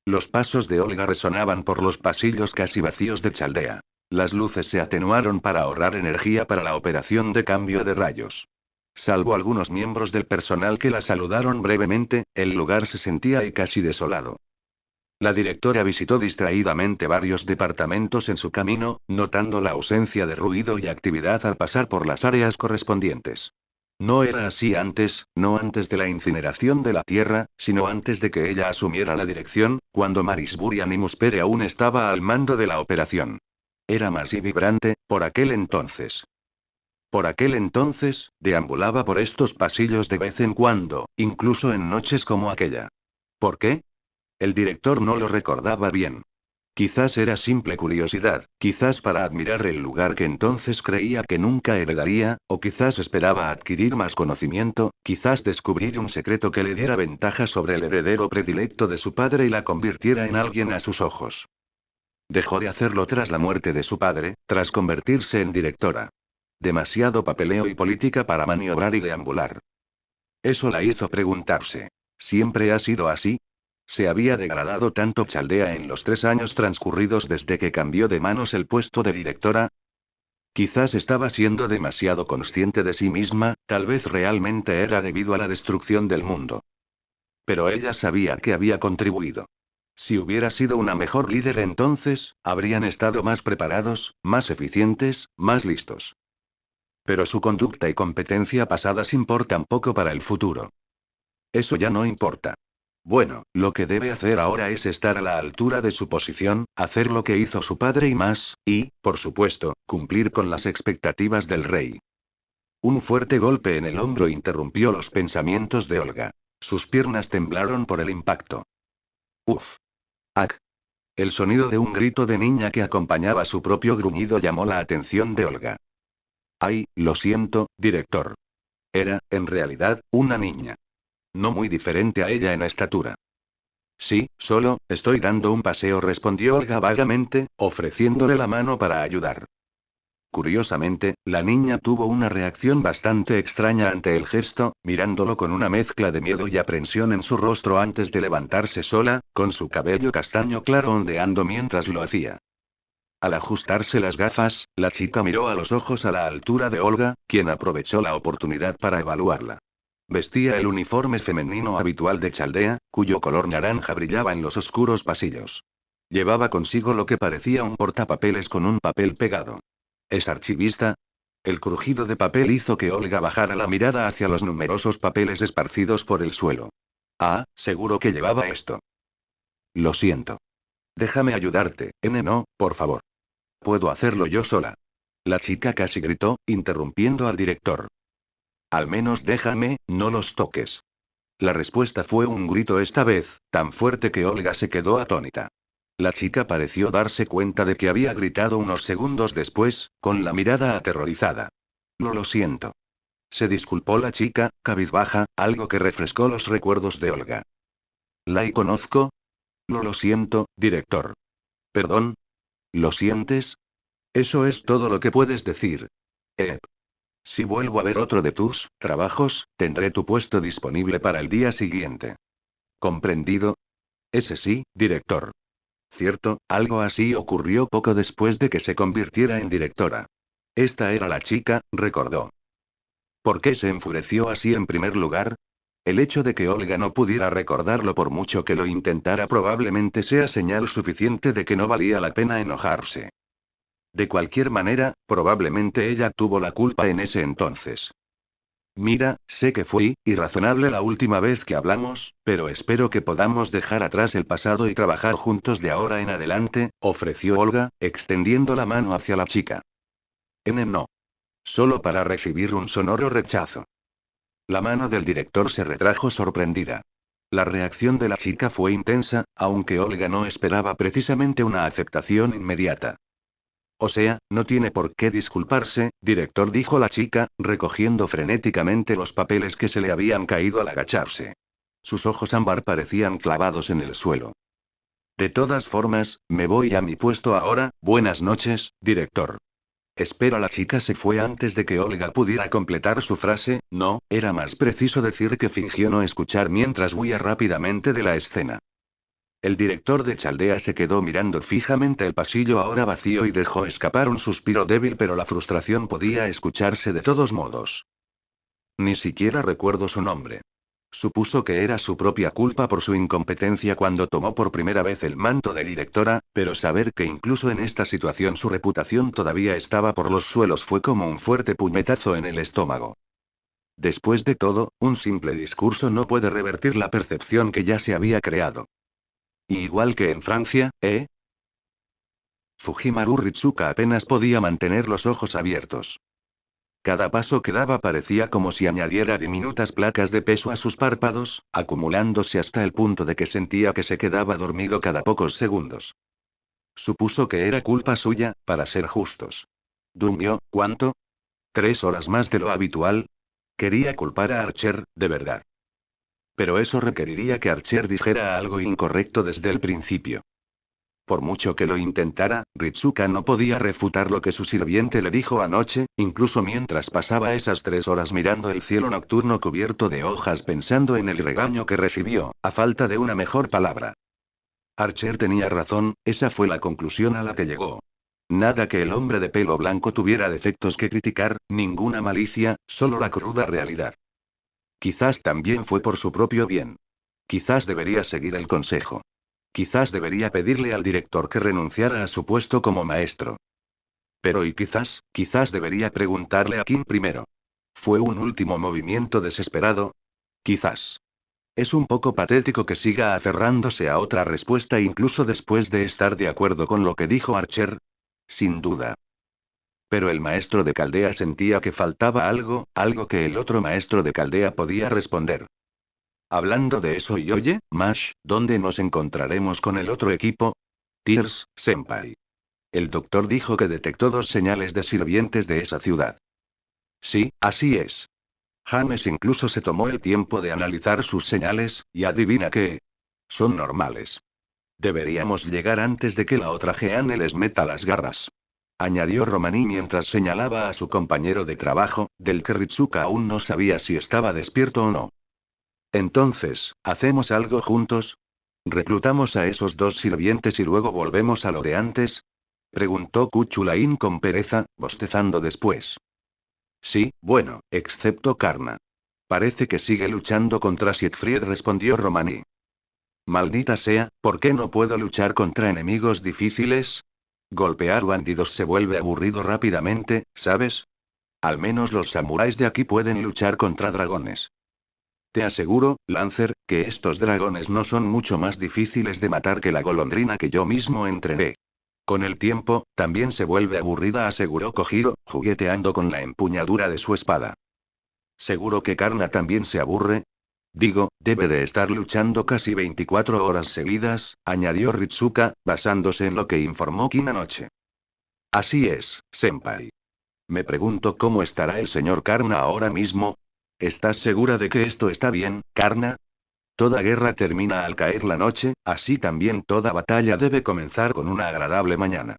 Los pasos de Olga resonaban por los pasillos casi vacíos de Chaldea. Las luces se atenuaron para ahorrar energía para la operación de cambio de rayos. Salvo algunos miembros del personal que la saludaron brevemente, el lugar se sentía casi desolado. La directora visitó distraídamente varios departamentos en su camino, notando la ausencia de ruido y actividad al pasar por las áreas correspondientes. No era así antes, no antes de la incineración de la Tierra, sino antes de que ella asumiera la dirección, cuando Marisbury Animuspere aún estaba al mando de la operación. Era más y vibrante, por aquel entonces. Por aquel entonces, deambulaba por estos pasillos de vez en cuando, incluso en noches como aquella. ¿Por qué? El director no lo recordaba bien. Quizás era simple curiosidad, quizás para admirar el lugar que entonces creía que nunca heredaría, o quizás esperaba adquirir más conocimiento, quizás descubrir un secreto que le diera ventaja sobre el heredero predilecto de su padre y la convirtiera en alguien a sus ojos. Dejó de hacerlo tras la muerte de su padre, tras convertirse en directora. Demasiado papeleo y política para maniobrar y deambular. Eso la hizo preguntarse. ¿Siempre ha sido así? ¿Se había degradado tanto Chaldea en los 3 años transcurridos desde que cambió de manos el puesto de directora? Quizás estaba siendo demasiado consciente de sí misma, tal vez realmente era debido a la destrucción del mundo. Pero ella sabía que había contribuido. Si hubiera sido una mejor líder entonces, habrían estado más preparados, más eficientes, más listos. Pero su conducta y competencia pasadas importan poco para el futuro. Eso ya no importa. Bueno, lo que debe hacer ahora es estar a la altura de su posición, hacer lo que hizo su padre y más, y, por supuesto, cumplir con las expectativas del rey. Un fuerte golpe en el hombro interrumpió los pensamientos de Olga. Sus piernas temblaron por el impacto. Uf. ¡Ac! El sonido de un grito de niña que acompañaba su propio gruñido llamó la atención de Olga. Ay, lo siento, director. Era, en realidad, una niña. No muy diferente a ella en estatura. Sí, solo, estoy dando un paseo, respondió Olga vagamente, ofreciéndole la mano para ayudar. Curiosamente, la niña tuvo una reacción bastante extraña ante el gesto, mirándolo con una mezcla de miedo y aprensión en su rostro antes de levantarse sola, con su cabello castaño claro ondeando mientras lo hacía. Al ajustarse las gafas, la chica miró a los ojos a la altura de Olga, quien aprovechó la oportunidad para evaluarla. Vestía el uniforme femenino habitual de Chaldea, cuyo color naranja brillaba en los oscuros pasillos. Llevaba consigo lo que parecía un portapapeles con un papel pegado. ¿Es archivista? El crujido de papel hizo que Olga bajara la mirada hacia los numerosos papeles esparcidos por el suelo. Ah, seguro que llevaba esto. Lo siento. Déjame ayudarte, no, por favor. Puedo hacerlo yo sola. La chica casi gritó, interrumpiendo al director. Al menos déjame, no los toques. La respuesta fue un grito esta vez, tan fuerte que Olga se quedó atónita. La chica pareció darse cuenta de que había gritado unos segundos después, con la mirada aterrorizada. Lo siento. Se disculpó la chica, cabizbaja, algo que refrescó los recuerdos de Olga. ¿La conozco? Lo siento, director. ¿Perdón? ¿Lo sientes? Eso es todo lo que puedes decir. Si vuelvo a ver otro de tus trabajos, tendré tu puesto disponible para el día siguiente. ¿Comprendido? Ese sí, director. Cierto, algo así ocurrió poco después de que se convirtiera en directora. Esta era la chica, recordó. ¿Por qué se enfureció así en primer lugar? El hecho de que Olga no pudiera recordarlo por mucho que lo intentara probablemente sea señal suficiente de que no valía la pena enojarse. De cualquier manera, probablemente ella tuvo la culpa en ese entonces. Mira, sé que fui irrazonable la última vez que hablamos, pero espero que podamos dejar atrás el pasado y trabajar juntos de ahora en adelante, ofreció Olga, extendiendo la mano hacia la chica. No. Solo para recibir un sonoro rechazo. La mano del director se retrajo sorprendida. La reacción de la chica fue intensa, aunque Olga no esperaba precisamente una aceptación inmediata. O sea, no tiene por qué disculparse, director, dijo la chica, recogiendo frenéticamente los papeles que se le habían caído al agacharse. Sus ojos ámbar parecían clavados en el suelo. De todas formas, me voy a mi puesto ahora, buenas noches, director. Espera, la chica se fue antes de que Olga pudiera completar su frase, no, era más preciso decir que fingió no escuchar mientras huía rápidamente de la escena. El director de Chaldea se quedó mirando fijamente el pasillo ahora vacío y dejó escapar un suspiro débil, pero la frustración podía escucharse de todos modos. Ni siquiera recuerdo su nombre. Supuso que era su propia culpa por su incompetencia cuando tomó por primera vez el manto de directora, pero saber que incluso en esta situación su reputación todavía estaba por los suelos fue como un fuerte puñetazo en el estómago. Después de todo, un simple discurso no puede revertir la percepción que ya se había creado. Y igual que en Francia, ¿eh? Fujimaru Ritsuka apenas podía mantener los ojos abiertos. Cada paso que daba parecía como si añadiera diminutas placas de peso a sus párpados, acumulándose hasta el punto de que sentía que se quedaba dormido cada pocos segundos. Supuso que era culpa suya, para ser justos. ¿Durmió, cuánto? ¿3 horas más de lo habitual? Quería culpar a Archer, de verdad. Pero eso requeriría que Archer dijera algo incorrecto desde el principio. Por mucho que lo intentara, Ritsuka no podía refutar lo que su sirviente le dijo anoche, incluso mientras pasaba esas 3 horas mirando el cielo nocturno cubierto de hojas pensando en el regaño que recibió, a falta de una mejor palabra. Archer tenía razón, esa fue la conclusión a la que llegó. Nada que el hombre de pelo blanco tuviera defectos que criticar, ninguna malicia, solo la cruda realidad. Quizás también fue por su propio bien. Quizás debería seguir el consejo. Quizás debería pedirle al director que renunciara a su puesto como maestro. Pero y quizás debería preguntarle a Kim primero. ¿Fue un último movimiento desesperado? Quizás. Es un poco patético que siga aferrándose a otra respuesta incluso después de estar de acuerdo con lo que dijo Archer. Sin duda. Pero el maestro de Caldea sentía que faltaba algo, algo que el otro maestro de Caldea podía responder. Hablando de eso, y oye, Mash, ¿dónde nos encontraremos con el otro equipo? Tears, Senpai. El doctor dijo que detectó 2 señales de sirvientes de esa ciudad. Sí, así es. James incluso se tomó el tiempo de analizar sus señales, y adivina qué. Son normales. Deberíamos llegar antes de que la otra Jeanne les meta las garras. Añadió Romaní mientras señalaba a su compañero de trabajo, del que Ritsuka aún no sabía si estaba despierto o no. Entonces, ¿hacemos algo juntos? ¿Reclutamos a esos 2 sirvientes y luego volvemos a lo de antes? Preguntó Kuchulain con pereza, bostezando después. Sí, bueno, excepto Karna. Parece que sigue luchando contra Siegfried, respondió Romaní. Maldita sea, ¿por qué no puedo luchar contra enemigos difíciles? Golpear bandidos se vuelve aburrido rápidamente, ¿sabes? Al menos los samuráis de aquí pueden luchar contra dragones. Te aseguro, Lancer, que estos dragones no son mucho más difíciles de matar que la golondrina que yo mismo entrené. Con el tiempo, también se vuelve aburrida, aseguró Kojiro, jugueteando con la empuñadura de su espada. ¿Seguro que Karna también se aburre? Digo, debe de estar luchando casi 24 horas seguidas, añadió Ritsuka, basándose en lo que informó Kin anoche. Así es, senpai. Me pregunto cómo estará el señor Karna ahora mismo. ¿Estás segura de que esto está bien, Karna? Toda guerra termina al caer la noche, así también toda batalla debe comenzar con una agradable mañana.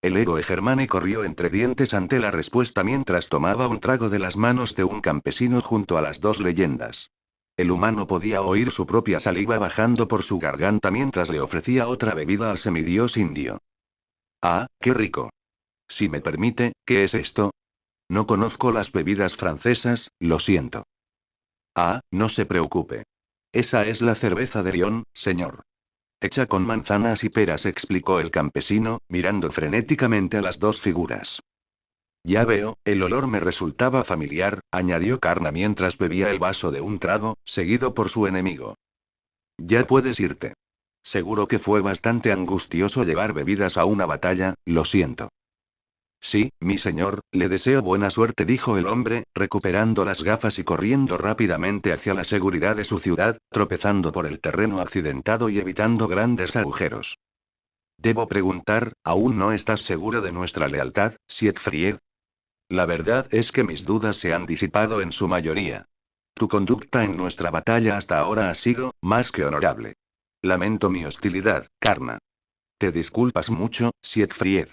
El héroe Germani corrió entre dientes ante la respuesta mientras tomaba un trago de las manos de un campesino junto a las 2 leyendas. El humano podía oír su propia saliva bajando por su garganta mientras le ofrecía otra bebida al semidios indio. Ah, qué rico. Si me permite, ¿qué es esto? No conozco las bebidas francesas, lo siento. Ah, no se preocupe. Esa es la cerveza de Lyon, señor. Hecha con manzanas y peras, explicó el campesino, mirando frenéticamente a las 2 figuras. Ya veo, el olor me resultaba familiar, añadió Karna mientras bebía el vaso de un trago, seguido por su enemigo. Ya puedes irte. Seguro que fue bastante angustioso llevar bebidas a una batalla, lo siento. Sí, mi señor, le deseo buena suerte, dijo el hombre, recuperando las gafas y corriendo rápidamente hacia la seguridad de su ciudad, tropezando por el terreno accidentado y evitando grandes agujeros. Debo preguntar, ¿aún no estás seguro de nuestra lealtad, Siegfried? La verdad es que mis dudas se han disipado en su mayoría. Tu conducta en nuestra batalla hasta ahora ha sido, más que honorable. Lamento mi hostilidad, Karna. Te disculpas mucho, Siegfried.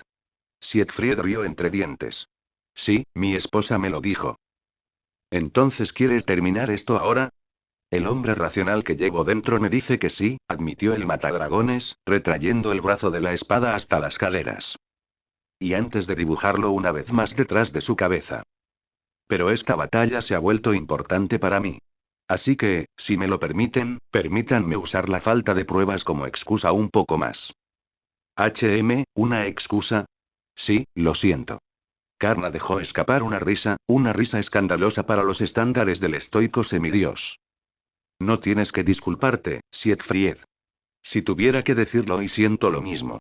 Siegfried rió entre dientes. Sí, mi esposa me lo dijo. ¿Entonces quieres terminar esto ahora? El hombre racional que llevo dentro me dice que sí, admitió el matadragones, retrayendo el brazo de la espada hasta las caderas. Y antes de dibujarlo una vez más detrás de su cabeza. Pero esta batalla se ha vuelto importante para mí. Así que, si me lo permiten, permítanme usar la falta de pruebas como excusa un poco más. ¿Una excusa? Sí, lo siento. Karna dejó escapar una risa escandalosa para los estándares del estoico semidios. No tienes que disculparte, Siegfried. Si tuviera que decirlo y siento lo mismo.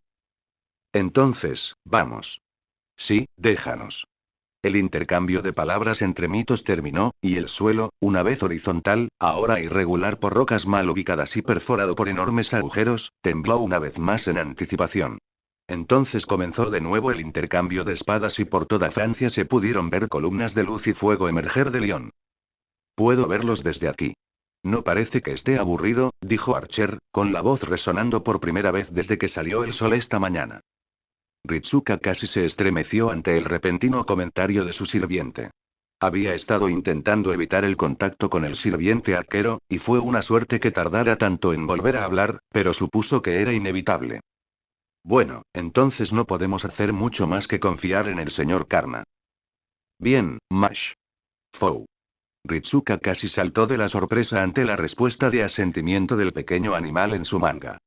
Entonces, vamos. Sí, déjanos. El intercambio de palabras entre mitos terminó, y el suelo, una vez horizontal, ahora irregular por rocas mal ubicadas y perforado por enormes agujeros, tembló una vez más en anticipación. Entonces comenzó de nuevo el intercambio de espadas y por toda Francia se pudieron ver columnas de luz y fuego emerger de Lyon. Puedo verlos desde aquí. No parece que esté aburrido, dijo Archer, con la voz resonando por primera vez desde que salió el sol esta mañana. Ritsuka casi se estremeció ante el repentino comentario de su sirviente. Había estado intentando evitar el contacto con el sirviente arquero, y fue una suerte que tardara tanto en volver a hablar, pero supuso que era inevitable. Bueno, entonces no podemos hacer mucho más que confiar en el señor Karna. Bien, Mash. Fou. Ritsuka casi saltó de la sorpresa ante la respuesta de asentimiento del pequeño animal en su manga.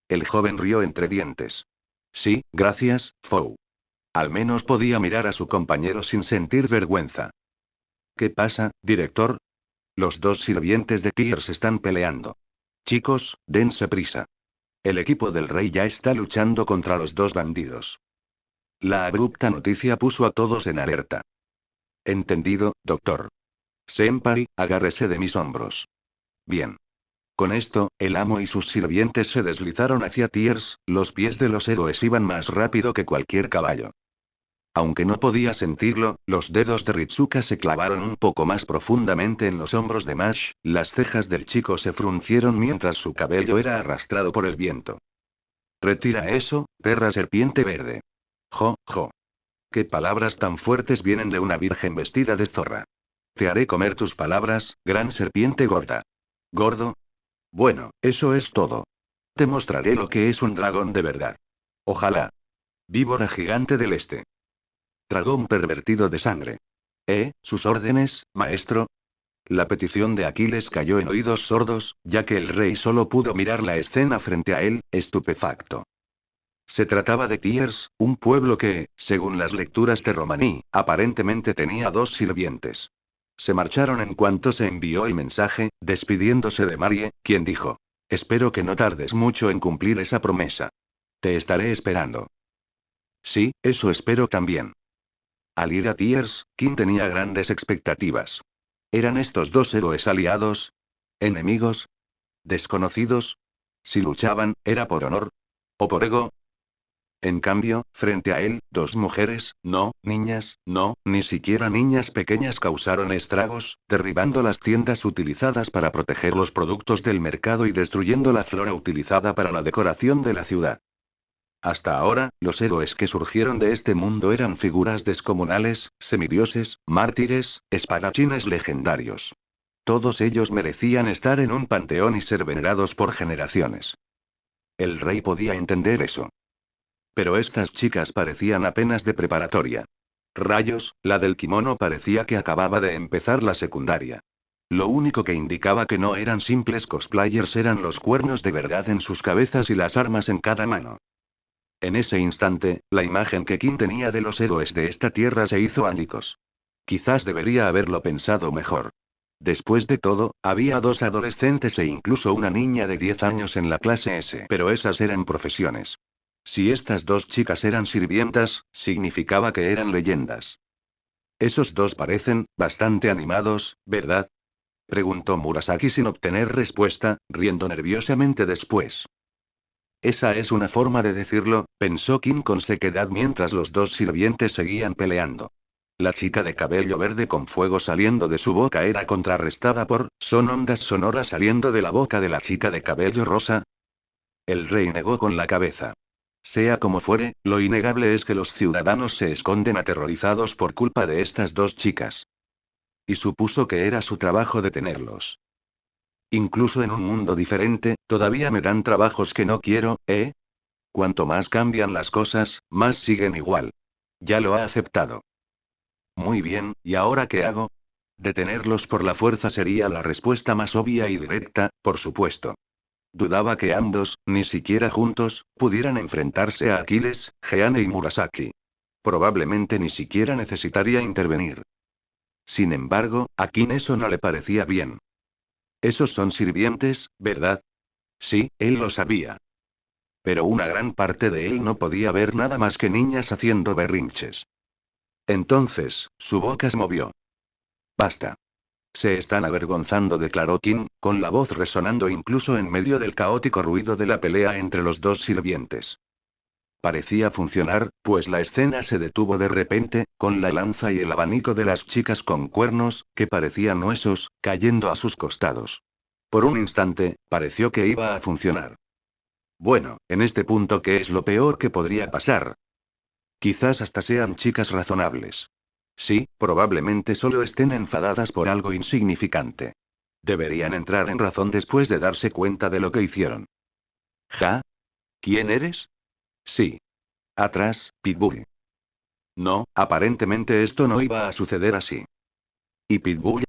El joven rió entre dientes. Sí, gracias, Fou. Al menos podía mirar a su compañero sin sentir vergüenza. ¿Qué pasa, director? Los dos sirvientes de Tears están peleando. Chicos, dense prisa. El equipo del rey ya está luchando contra los dos bandidos. La abrupta noticia puso a todos en alerta. Entendido, doctor. Senpai, agárrese de mis hombros. Bien. Con esto, el amo y sus sirvientes se deslizaron hacia Tears, los pies de los héroes iban más rápido que cualquier caballo. Aunque no podía sentirlo, los dedos de Ritsuka se clavaron un poco más profundamente en los hombros de Mash, las cejas del chico se fruncieron mientras su cabello era arrastrado por el viento. Retira eso, perra serpiente verde. Jo, jo. Qué palabras tan fuertes vienen de una virgen vestida de zorra. Te haré comer tus palabras, gran serpiente gorda. ¿Gordo? Bueno, eso es todo. Te mostraré lo que es un dragón de verdad. Ojalá. Víbora gigante del este. Dragón pervertido de sangre. ¿Sus órdenes, maestro? La petición de Aquiles cayó en oídos sordos, ya que el rey solo pudo mirar la escena frente a él, estupefacto. Se trataba de Tears, un pueblo que, según las lecturas de Romaní, aparentemente tenía dos sirvientes. Se marcharon en cuanto se envió el mensaje, despidiéndose de Marie, quien dijo: Espero que no tardes mucho en cumplir esa promesa. Te estaré esperando. Sí, eso espero también. Al ir a Tears, King tenía grandes expectativas. ¿Eran estos dos héroes aliados? ¿Enemigos? ¿Desconocidos? Si luchaban, ¿era por honor? ¿O por ego? En cambio, frente a él, dos mujeres, no, niñas, no, ni siquiera niñas pequeñas causaron estragos, derribando las tiendas utilizadas para proteger los productos del mercado y destruyendo la flora utilizada para la decoración de la ciudad. Hasta ahora, los héroes que surgieron de este mundo eran figuras descomunales, semidioses, mártires, espadachines legendarios. Todos ellos merecían estar en un panteón y ser venerados por generaciones. El rey podía entender eso. Pero estas chicas parecían apenas de preparatoria. Rayos, la del kimono parecía que acababa de empezar la secundaria. Lo único que indicaba que no eran simples cosplayers eran los cuernos de verdad en sus cabezas y las armas en cada mano. En ese instante, la imagen que King tenía de los héroes de esta tierra se hizo ánicos. Quizás debería haberlo pensado mejor. Después de todo, había dos adolescentes e incluso una niña de 10 años en la clase S. Pero esas eran profesiones. Si estas dos chicas eran sirvientas, significaba que eran leyendas. Esos dos parecen bastante animados, ¿verdad? Preguntó Murasaki sin obtener respuesta, riendo nerviosamente después. Esa es una forma de decirlo, pensó Kim con sequedad mientras los dos sirvientes seguían peleando. La chica de cabello verde con fuego saliendo de su boca era contrarrestada por, son ondas sonoras saliendo de la boca de la chica de cabello rosa. El rey negó con la cabeza. Sea como fuere, lo innegable es que los ciudadanos se esconden aterrorizados por culpa de estas dos chicas. Y supuso que era su trabajo detenerlos. Incluso en un mundo diferente, todavía me dan trabajos que no quiero, ¿eh? Cuanto más cambian las cosas, más siguen igual. Ya lo ha aceptado. Muy bien, ¿y ahora qué hago? Detenerlos por la fuerza sería la respuesta más obvia y directa, por supuesto. Dudaba que ambos, ni siquiera juntos, pudieran enfrentarse a Aquiles, Jeanne y Murasaki. Probablemente ni siquiera necesitaría intervenir. Sin embargo, a Kin eso no le parecía bien. Esos son sirvientes, ¿verdad? Sí, él lo sabía. Pero una gran parte de él no podía ver nada más que niñas haciendo berrinches. Entonces, su boca se movió. Basta. Se están avergonzando, declaró Kim, con la voz resonando incluso en medio del caótico ruido de la pelea entre los dos sirvientes. Parecía funcionar, pues la escena se detuvo de repente, con la lanza y el abanico de las chicas con cuernos, que parecían huesos, cayendo a sus costados. Por un instante, pareció que iba a funcionar. Bueno, en este punto, ¿qué es lo peor que podría pasar? Quizás hasta sean chicas razonables. Sí, probablemente solo estén enfadadas por algo insignificante. Deberían entrar en razón después de darse cuenta de lo que hicieron. ¿Ja? ¿Quién eres? Sí. Atrás, Pitbull. No, aparentemente esto no iba a suceder así. ¿Y Pitbull?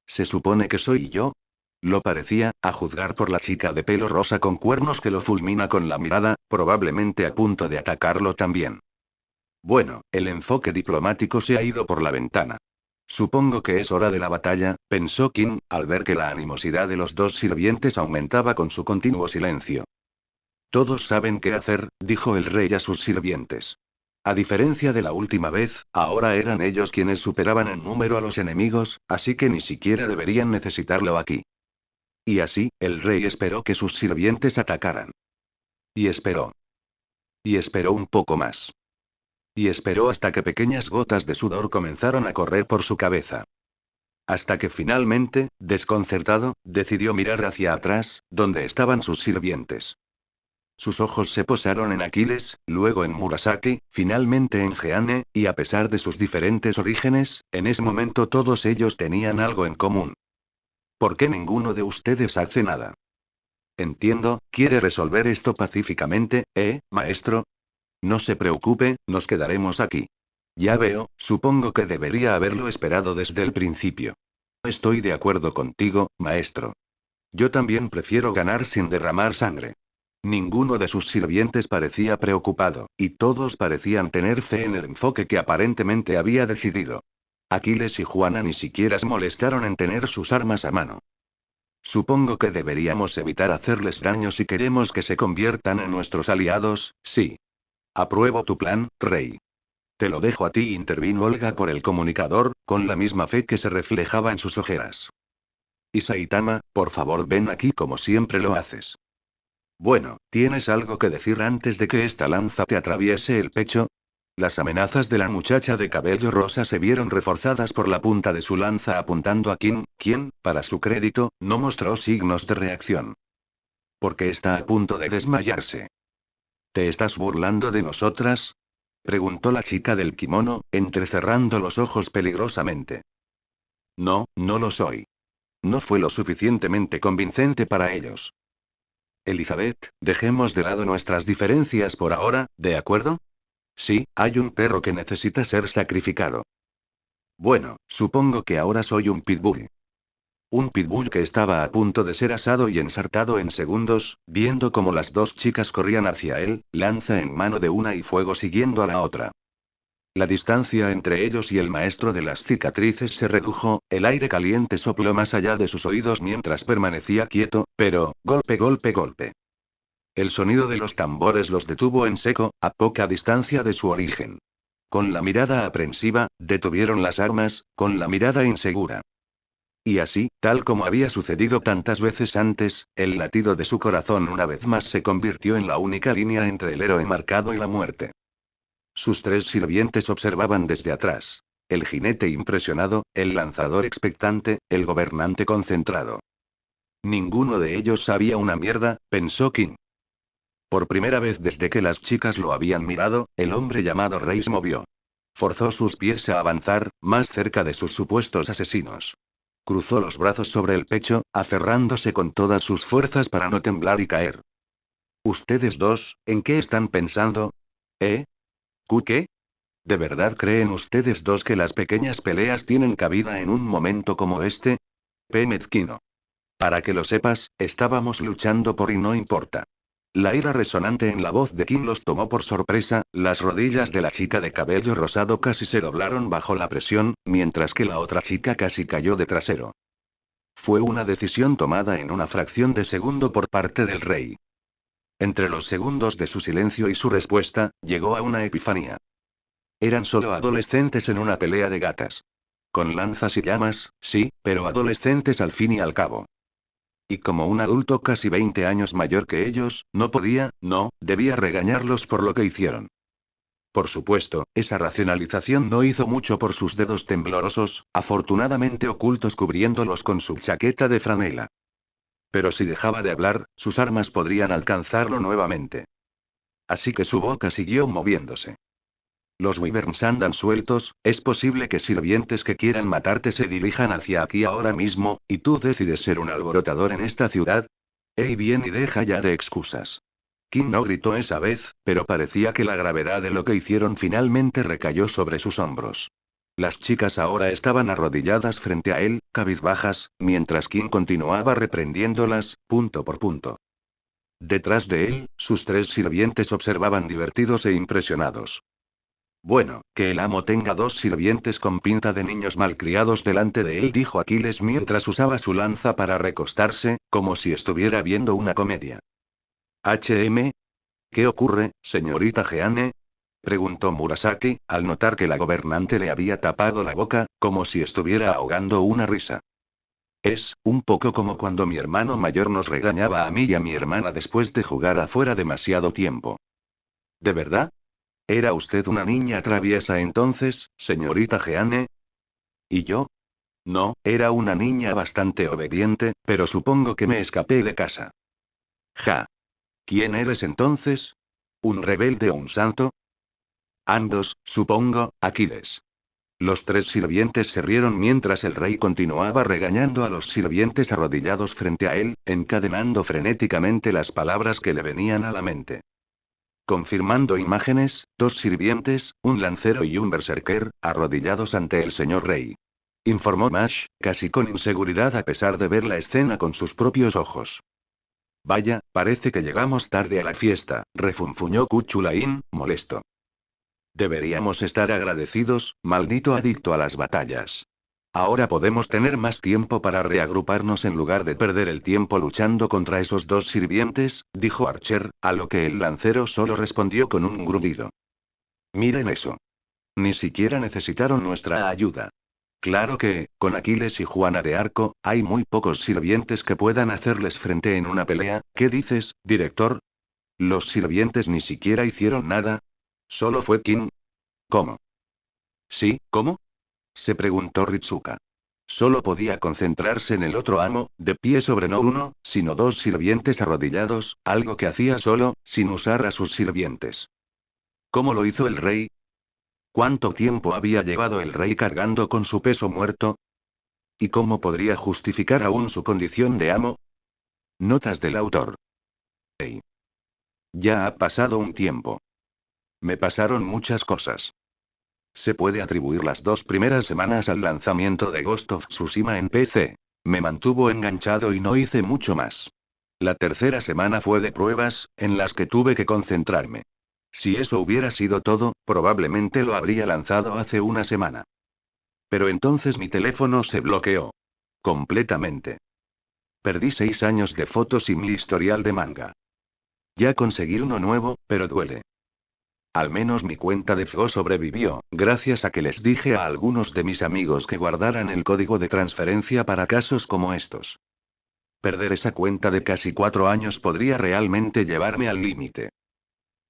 ¿Se supone que soy yo? Lo parecía, a juzgar por la chica de pelo rosa con cuernos que lo fulmina con la mirada, probablemente a punto de atacarlo también. Bueno, el enfoque diplomático se ha ido por la ventana. Supongo que es hora de la batalla, pensó Kim, al ver que la animosidad de los dos sirvientes aumentaba con su continuo silencio. Todos saben qué hacer, dijo el rey a sus sirvientes. A diferencia de la última vez, ahora eran ellos quienes superaban en número a los enemigos, así que ni siquiera deberían necesitarlo aquí. Y así, el rey esperó que sus sirvientes atacaran. Y esperó. Y esperó un poco más. Y esperó hasta que pequeñas gotas de sudor comenzaron a correr por su cabeza. Hasta que finalmente, desconcertado, decidió mirar hacia atrás, donde estaban sus sirvientes. Sus ojos se posaron en Aquiles, luego en Murasaki, finalmente en Jeanne, y a pesar de sus diferentes orígenes, en ese momento todos ellos tenían algo en común. ¿Por qué ninguno de ustedes hace nada? Entiendo, quiere resolver esto pacíficamente, maestro? No se preocupe, nos quedaremos aquí. Ya veo, supongo que debería haberlo esperado desde el principio. Estoy de acuerdo contigo, maestro. Yo también prefiero ganar sin derramar sangre. Ninguno de sus sirvientes parecía preocupado, y todos parecían tener fe en el enfoque que aparentemente había decidido. Aquiles y Juana ni siquiera se molestaron en tener sus armas a mano. Supongo que deberíamos evitar hacerles daño si queremos que se conviertan en nuestros aliados, sí. Apruebo tu plan, rey. Te lo dejo a ti, intervino Olga por el comunicador, con la misma fe que se reflejaba en sus ojeras. Y Saitama, por favor, ven aquí como siempre lo haces. Bueno, ¿tienes algo que decir antes de que esta lanza te atraviese el pecho? Las amenazas de la muchacha de cabello rosa se vieron reforzadas por la punta de su lanza apuntando a Kim, quien, para su crédito, no mostró signos de reacción. Porque está a punto de desmayarse. ¿Te estás burlando de nosotras? Preguntó la chica del kimono, entrecerrando los ojos peligrosamente. No, no lo soy. No fue lo suficientemente convincente para ellos. Elizabeth, dejemos de lado nuestras diferencias por ahora, ¿de acuerdo? Sí, hay un perro que necesita ser sacrificado. Bueno, supongo que ahora soy un pitbull. Un pitbull que estaba a punto de ser asado y ensartado en segundos, viendo cómo las dos chicas corrían hacia él, lanza en mano de una y fuego siguiendo a la otra. La distancia entre ellos y el maestro de las cicatrices se redujo, el aire caliente sopló más allá de sus oídos mientras permanecía quieto, pero, golpe, golpe, golpe. El sonido de los tambores los detuvo en seco, a poca distancia de su origen. Con la mirada aprensiva, detuvieron las armas, con la mirada insegura. Y así, tal como había sucedido tantas veces antes, el latido de su corazón una vez más se convirtió en la única línea entre el héroe marcado y la muerte. Sus tres sirvientes observaban desde atrás. El jinete impresionado, el lanzador expectante, el gobernante concentrado. Ninguno de ellos sabía una mierda, pensó King. Por primera vez desde que las chicas lo habían mirado, el hombre llamado Rey se movió. Forzó sus pies a avanzar, más cerca de sus supuestos asesinos. Cruzó los brazos sobre el pecho, aferrándose con todas sus fuerzas para no temblar y caer. ¿Ustedes dos, en qué están pensando? ¿Eh? ¿Qué? ¿De verdad creen ustedes dos que las pequeñas peleas tienen cabida en un momento como este? P. Mezquino. Para que lo sepas, estábamos luchando por y no importa. La ira resonante en la voz de Kim los tomó por sorpresa, las rodillas de la chica de cabello rosado casi se doblaron bajo la presión, mientras que la otra chica casi cayó de trasero. Fue una decisión tomada en una fracción de segundo por parte del rey. Entre los segundos de su silencio y su respuesta, llegó a una epifanía. Eran solo adolescentes en una pelea de gatas. Con lanzas y llamas, sí, pero adolescentes al fin y al cabo. Y como un adulto casi 20 años mayor que ellos, debía regañarlos por lo que hicieron. Por supuesto, esa racionalización no hizo mucho por sus dedos temblorosos, afortunadamente ocultos cubriéndolos con su chaqueta de franela. Pero si dejaba de hablar, sus armas podrían alcanzarlo nuevamente. Así que su boca siguió moviéndose. Los wyverns andan sueltos, es posible que sirvientes que quieran matarte se dirijan hacia aquí ahora mismo, y tú decides ser un alborotador en esta ciudad. Bien y deja ya de excusas. Kim no gritó esa vez, pero parecía que la gravedad de lo que hicieron finalmente recayó sobre sus hombros. Las chicas ahora estaban arrodilladas frente a él, cabizbajas, mientras Kim continuaba reprendiéndolas, punto por punto. Detrás de él, sus tres sirvientes observaban divertidos e impresionados. Bueno, que el amo tenga dos sirvientes con pinta de niños malcriados delante de él, dijo Aquiles mientras usaba su lanza para recostarse, como si estuviera viendo una comedia. ¿Qué ocurre, señorita Jeanne? Preguntó Murasaki, al notar que la gobernante le había tapado la boca, como si estuviera ahogando una risa. Es, un poco como cuando mi hermano mayor nos regañaba a mí y a mi hermana después de jugar afuera demasiado tiempo. ¿De verdad? ¿Era usted una niña traviesa entonces, señorita Jeanne? ¿Y yo? No, era una niña bastante obediente, pero supongo que me escapé de casa. Ja. ¿Quién eres entonces? ¿Un rebelde o un santo? Ambos, supongo, Aquiles. Los tres sirvientes se rieron mientras el rey continuaba regañando a los sirvientes arrodillados frente a él, encadenando frenéticamente las palabras que le venían a la mente. Confirmando imágenes, dos sirvientes, un lancero y un berserker, arrodillados ante el señor rey. Informó Mash, casi con inseguridad a pesar de ver la escena con sus propios ojos. Vaya, parece que llegamos tarde a la fiesta, refunfuñó Kuchulain, molesto. Deberíamos estar agradecidos, maldito adicto a las batallas. Ahora podemos tener más tiempo para reagruparnos en lugar de perder el tiempo luchando contra esos dos sirvientes, dijo Archer, a lo que el lancero solo respondió con un gruñido. Miren eso. Ni siquiera necesitaron nuestra ayuda. Claro que, con Aquiles y Juana de Arco, hay muy pocos sirvientes que puedan hacerles frente en una pelea. ¿Qué dices, director? ¿Los sirvientes ni siquiera hicieron nada? ¿Solo fue Kim? ¿Cómo? ¿Sí, cómo? Se preguntó Ritsuka. Solo podía concentrarse en el otro amo, de pie sobre no uno, sino dos sirvientes arrodillados, algo que hacía solo, sin usar a sus sirvientes. ¿Cómo lo hizo el rey? ¿Cuánto tiempo había llevado el rey cargando con su peso muerto? ¿Y cómo podría justificar aún su condición de amo? Notas del autor. Hey. Ya ha pasado un tiempo. Me pasaron muchas cosas. Se puede atribuir las 2 primeras semanas al lanzamiento de Ghost of Tsushima en PC. Me mantuvo enganchado y no hice mucho más. La tercera semana fue de pruebas, en las que tuve que concentrarme. Si eso hubiera sido todo, probablemente lo habría lanzado hace una semana. Pero entonces mi teléfono se bloqueó. Completamente. Perdí 6 años de fotos y mi historial de manga. Ya conseguí uno nuevo, pero duele. Al menos mi cuenta de FGO sobrevivió, gracias a que les dije a algunos de mis amigos que guardaran el código de transferencia para casos como estos. Perder esa cuenta de casi 4 años podría realmente llevarme al límite.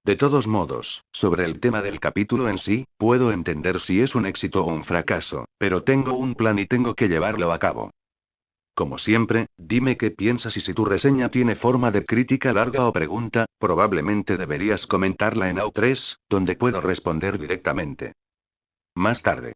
De todos modos, sobre el tema del capítulo en sí, puedo entender si es un éxito o un fracaso, pero tengo un plan y tengo que llevarlo a cabo. Como siempre, dime qué piensas y si tu reseña tiene forma de crítica larga o pregunta, Probablemente deberías comentarla en AO3, donde puedo responder directamente. Más tarde.